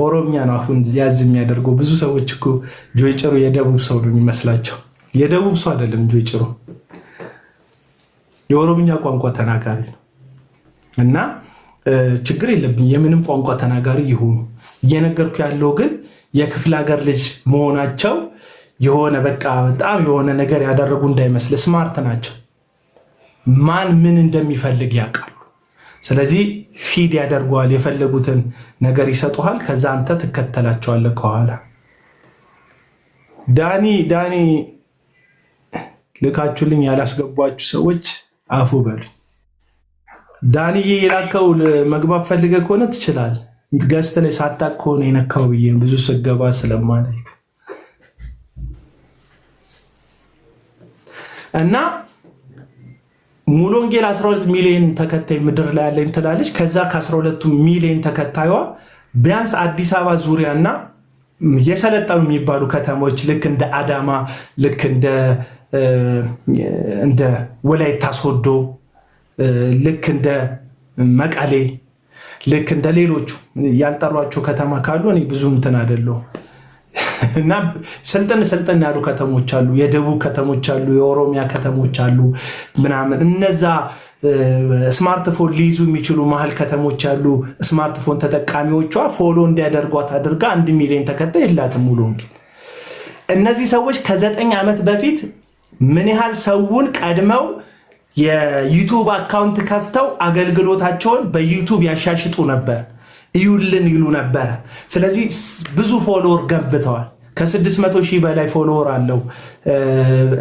ኦሮምኛ ነው አሁን ያዝ የሚያደርገው። ብዙ ሰዎች እኮ ጆይጨሮ የደቡብ ሰው ነው የሚመስላቸው። የደቡብ ሰው አይደለም ጆይጨሮ፣ የኦሮምኛ ቋንቋ ተናጋሪ ነው። እና ችግር የለብኝ የምንም ቋንቋ ተናጋሪ ይሁኑ። እየነገርኩ ያለው ግን የክፍለ ሀገር ልጅ መሆናቸው የሆነ በቃ በጣም የሆነ ነገር ያደረጉ እንዳይመስል ስማርት ናቸው። ማን ምን እንደሚፈልግ ያውቃሉ። ስለዚህ ፊድ ያደርገዋል፣ የፈለጉትን ነገር ይሰጡሃል። ከዛ አንተ ትከተላቸዋለህ ከኋላ። ዳኒ ልካችሁልኝ ያላስገቧችሁ ሰዎች አፉ በሉ። ዳኒዬ የላከው መግባት ፈልገ ከሆነ ትችላል። ገስት ላይ ሳታቅ ከሆነ የነካው ብዬ ብዙ ስገባ ስለማለት እና ሙሉ ወንጌል 12 ሚሊዮን ተከታይ ምድር ላይ ያለኝ ትላለች። ከዛ ከ12 ሚሊዮን ተከታይዋ ቢያንስ አዲስ አበባ ዙሪያና የሰለጠኑ የሚባሉ ከተሞች ልክ እንደ አዳማ፣ ልክ እንደ ወላይታ ሶዶ፣ ልክ እንደ መቀሌ፣ ልክ እንደ ሌሎቹ ያልጠሯቸው ከተማ ካሉ እኔ ብዙ እንትን አይደለሁም እና ስልጥን ያሉ ከተሞች አሉ፣ የደቡብ ከተሞች አሉ፣ የኦሮሚያ ከተሞች አሉ ምናምን። እነዛ ስማርትፎን ሊይዙ የሚችሉ መሀል ከተሞች ያሉ ስማርትፎን ተጠቃሚዎቿ ፎሎ እንዲያደርጓት አድርጋ 1 ሚሊዮን ተከታይ የላትም ሙሉ ወንጌል። እነዚህ ሰዎች ከ9 ዓመት በፊት ምን ያህል ሰውን ቀድመው የዩቱብ አካውንት ከፍተው አገልግሎታቸውን በዩቱብ ያሻሽጡ ነበር፣ እዩልን ይሉ ነበር። ስለዚህ ብዙ ፎሎወር ገንብተዋል። ከ600 ሺህ በላይ ፎሎወር አለው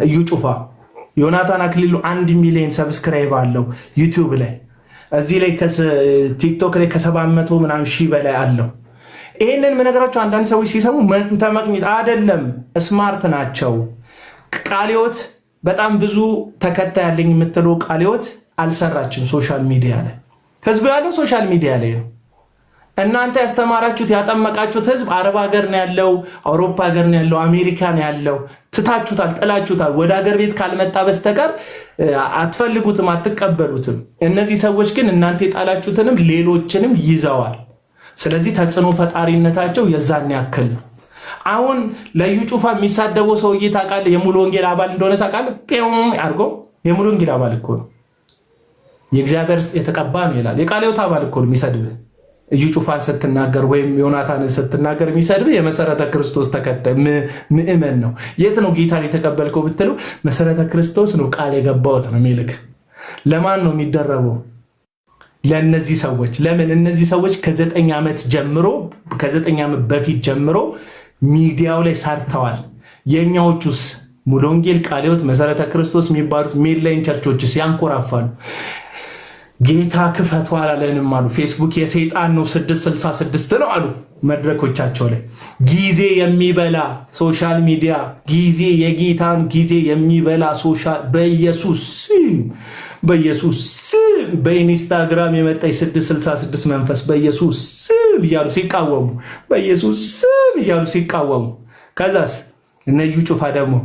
እዩ ጩፋ። ዮናታን አክሊሉ 1 ሚሊዮን ሰብስክራይብ አለው ዩቲዩብ ላይ። እዚህ ላይ ቲክቶክ ላይ ከ700 ምናምን ሺህ በላይ አለው። ይህንን የምነግራቸው አንዳንድ ሰዎች ሲሰሙ ተመቅኝት አይደለም፣ ስማርት ናቸው። ቃልዮት በጣም ብዙ ተከታይ ያለኝ የምትለው ቃልዮት አልሰራችም ሶሻል ሚዲያ ላይ። ህዝቡ ያለው ሶሻል ሚዲያ ላይ ነው። እናንተ ያስተማራችሁት ያጠመቃችሁት ህዝብ አረብ ሀገር ነው ያለው፣ አውሮፓ ሀገር ነው ያለው፣ አሜሪካ ነው ያለው። ትታችሁታል፣ ጥላችሁታል። ወደ ሀገር ቤት ካልመጣ በስተቀር አትፈልጉትም፣ አትቀበሉትም። እነዚህ ሰዎች ግን እናንተ የጣላችሁትንም ሌሎችንም ይዘዋል። ስለዚህ ተጽዕኖ ፈጣሪነታቸው የዛን ያክል ነው። አሁን ለዩ ጩፋ የሚሳደበው ሰውዬ ታውቃለህ? የሙሉ ወንጌል አባል እንደሆነ ታውቃለህ? አድርጎ የሙሉ ወንጌል አባል እኮ ነው፣ የእግዚአብሔር የተቀባ ነው ይላል። የቃልዮት አባል እኮ ነው የሚሰድብህ። እዩ ጩፋን ስትናገር ወይም ዮናታንን ስትናገር የሚሰድብህ የመሰረተ ክርስቶስ ተከታይ ምእመን ነው። የት ነው ጌታን የተቀበልከው ብትለው መሰረተ ክርስቶስ ነው ቃል የገባሁት ነው የሚልክ። ለማን ነው የሚደረበው? ለእነዚህ ሰዎች። ለምን? እነዚህ ሰዎች ከ9 ዓመት ጀምሮ ከ9 ዓመት በፊት ጀምሮ ሚዲያው ላይ ሰርተዋል። የኛዎቹስ ሙሉ ወንጌል፣ ቃልዮት፣ መሰረተ ክርስቶስ የሚባሉት ሜንላይን ቸርቾችስ ያንኮራፋሉ። ጌታ ክፈቱ አላለንም አሉ። ፌስቡክ የሰይጣን ነው 666 ነው አሉ መድረኮቻቸው ላይ። ጊዜ የሚበላ ሶሻል ሚዲያ፣ ጊዜ የጌታን ጊዜ የሚበላ ሶሻል በኢየሱስ ስም በኢንስታግራም የመጣ 666 መንፈስ በኢየሱስ ስም እያሉ ሲቃወሙ፣ በኢየሱስ ስም እያሉ ሲቃወሙ፣ ከዛስ እነ እዩ ጩፋ ደግሞ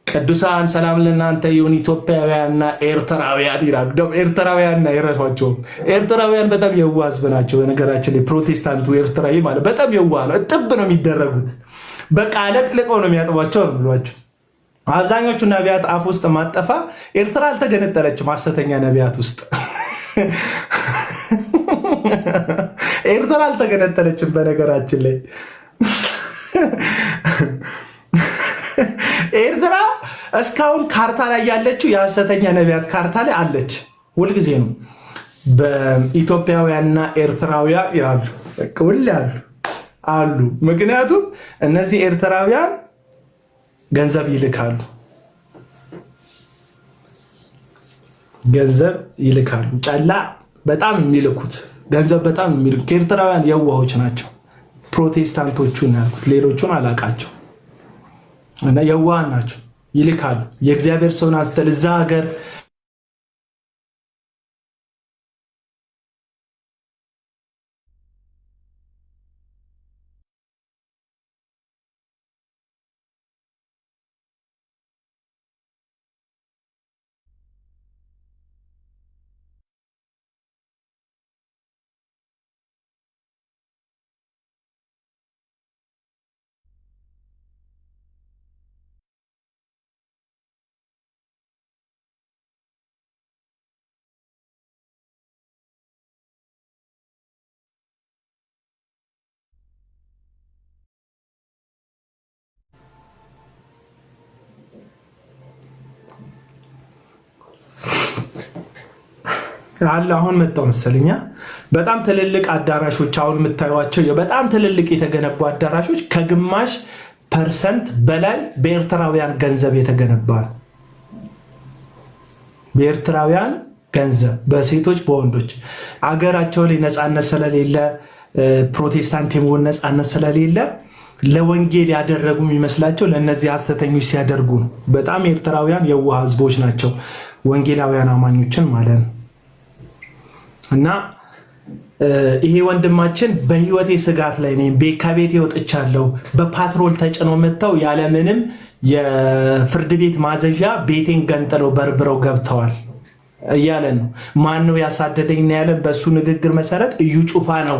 ቅዱሳን ሰላም ለእናንተ ይሁን ኢትዮጵያውያንና ኤርትራውያን ይላሉ። ደግሞ ኤርትራውያንና የረሷቸው ኤርትራውያን በጣም የዋህ ህዝብ ናቸው። በነገራችን ላይ ፕሮቴስታንቱ ኤርትራዊ ማለት በጣም የዋህ ነው። እጥብ ነው የሚደረጉት። በቃ አለቅልቀው ነው የሚያጥቧቸው ነው ብሏቸው። አብዛኞቹ ነቢያት አፍ ውስጥ ማጠፋ ኤርትራ አልተገነጠለችም። ሐሰተኛ ነቢያት ውስጥ ኤርትራ አልተገነጠለችም። በነገራችን ላይ ኤርትራ እስካሁን ካርታ ላይ ያለችው የሐሰተኛ ነቢያት ካርታ ላይ አለች። ሁልጊዜ ነው በኢትዮጵያውያንና ኤርትራውያን ይላሉ። ሁሌ አሉ። ምክንያቱም እነዚህ ኤርትራውያን ገንዘብ ይልካሉ። ጨላ በጣም የሚልኩት ገንዘብ በጣም የሚልኩት ከኤርትራውያን የዋሆች ናቸው። ፕሮቴስታንቶቹን ያልኩት ሌሎቹን አላቃቸው እና የዋህ ናቸው፣ ይልካሉ። የእግዚአብሔር ሰውን አስተል እዛ ሀገር አለ አሁን መጣው መሰለኛ በጣም ትልልቅ አዳራሾች አሁን የምታዩዋቸው በጣም ትልልቅ የተገነቡ አዳራሾች ከግማሽ ፐርሰንት በላይ በኤርትራውያን ገንዘብ የተገነባ በኤርትራውያን ገንዘብ በሴቶች በወንዶች አገራቸው ላይ ነፃነት ስለሌለ ፕሮቴስታንት የመሆን ነፃነት ስለሌለ ለወንጌል ያደረጉ የሚመስላቸው ለነዚህ ሐሰተኞች ሲያደርጉ ነው። በጣም ኤርትራውያን የዋህ ህዝቦች ናቸው ወንጌላውያን አማኞችን ማለት ነው። እና ይሄ ወንድማችን በህይወቴ ስጋት ላይ ነኝ፣ ከቤቴ ወጥቻለሁ፣ በፓትሮል ተጭነው መጥተው ያለምንም የፍርድ ቤት ማዘዣ ቤቴን ገንጥለው በርብረው ገብተዋል እያለ ነው። ማን ነው ያሳደደኝ ያለን? በሱ ንግግር መሰረት እዩ ጩፋ ነው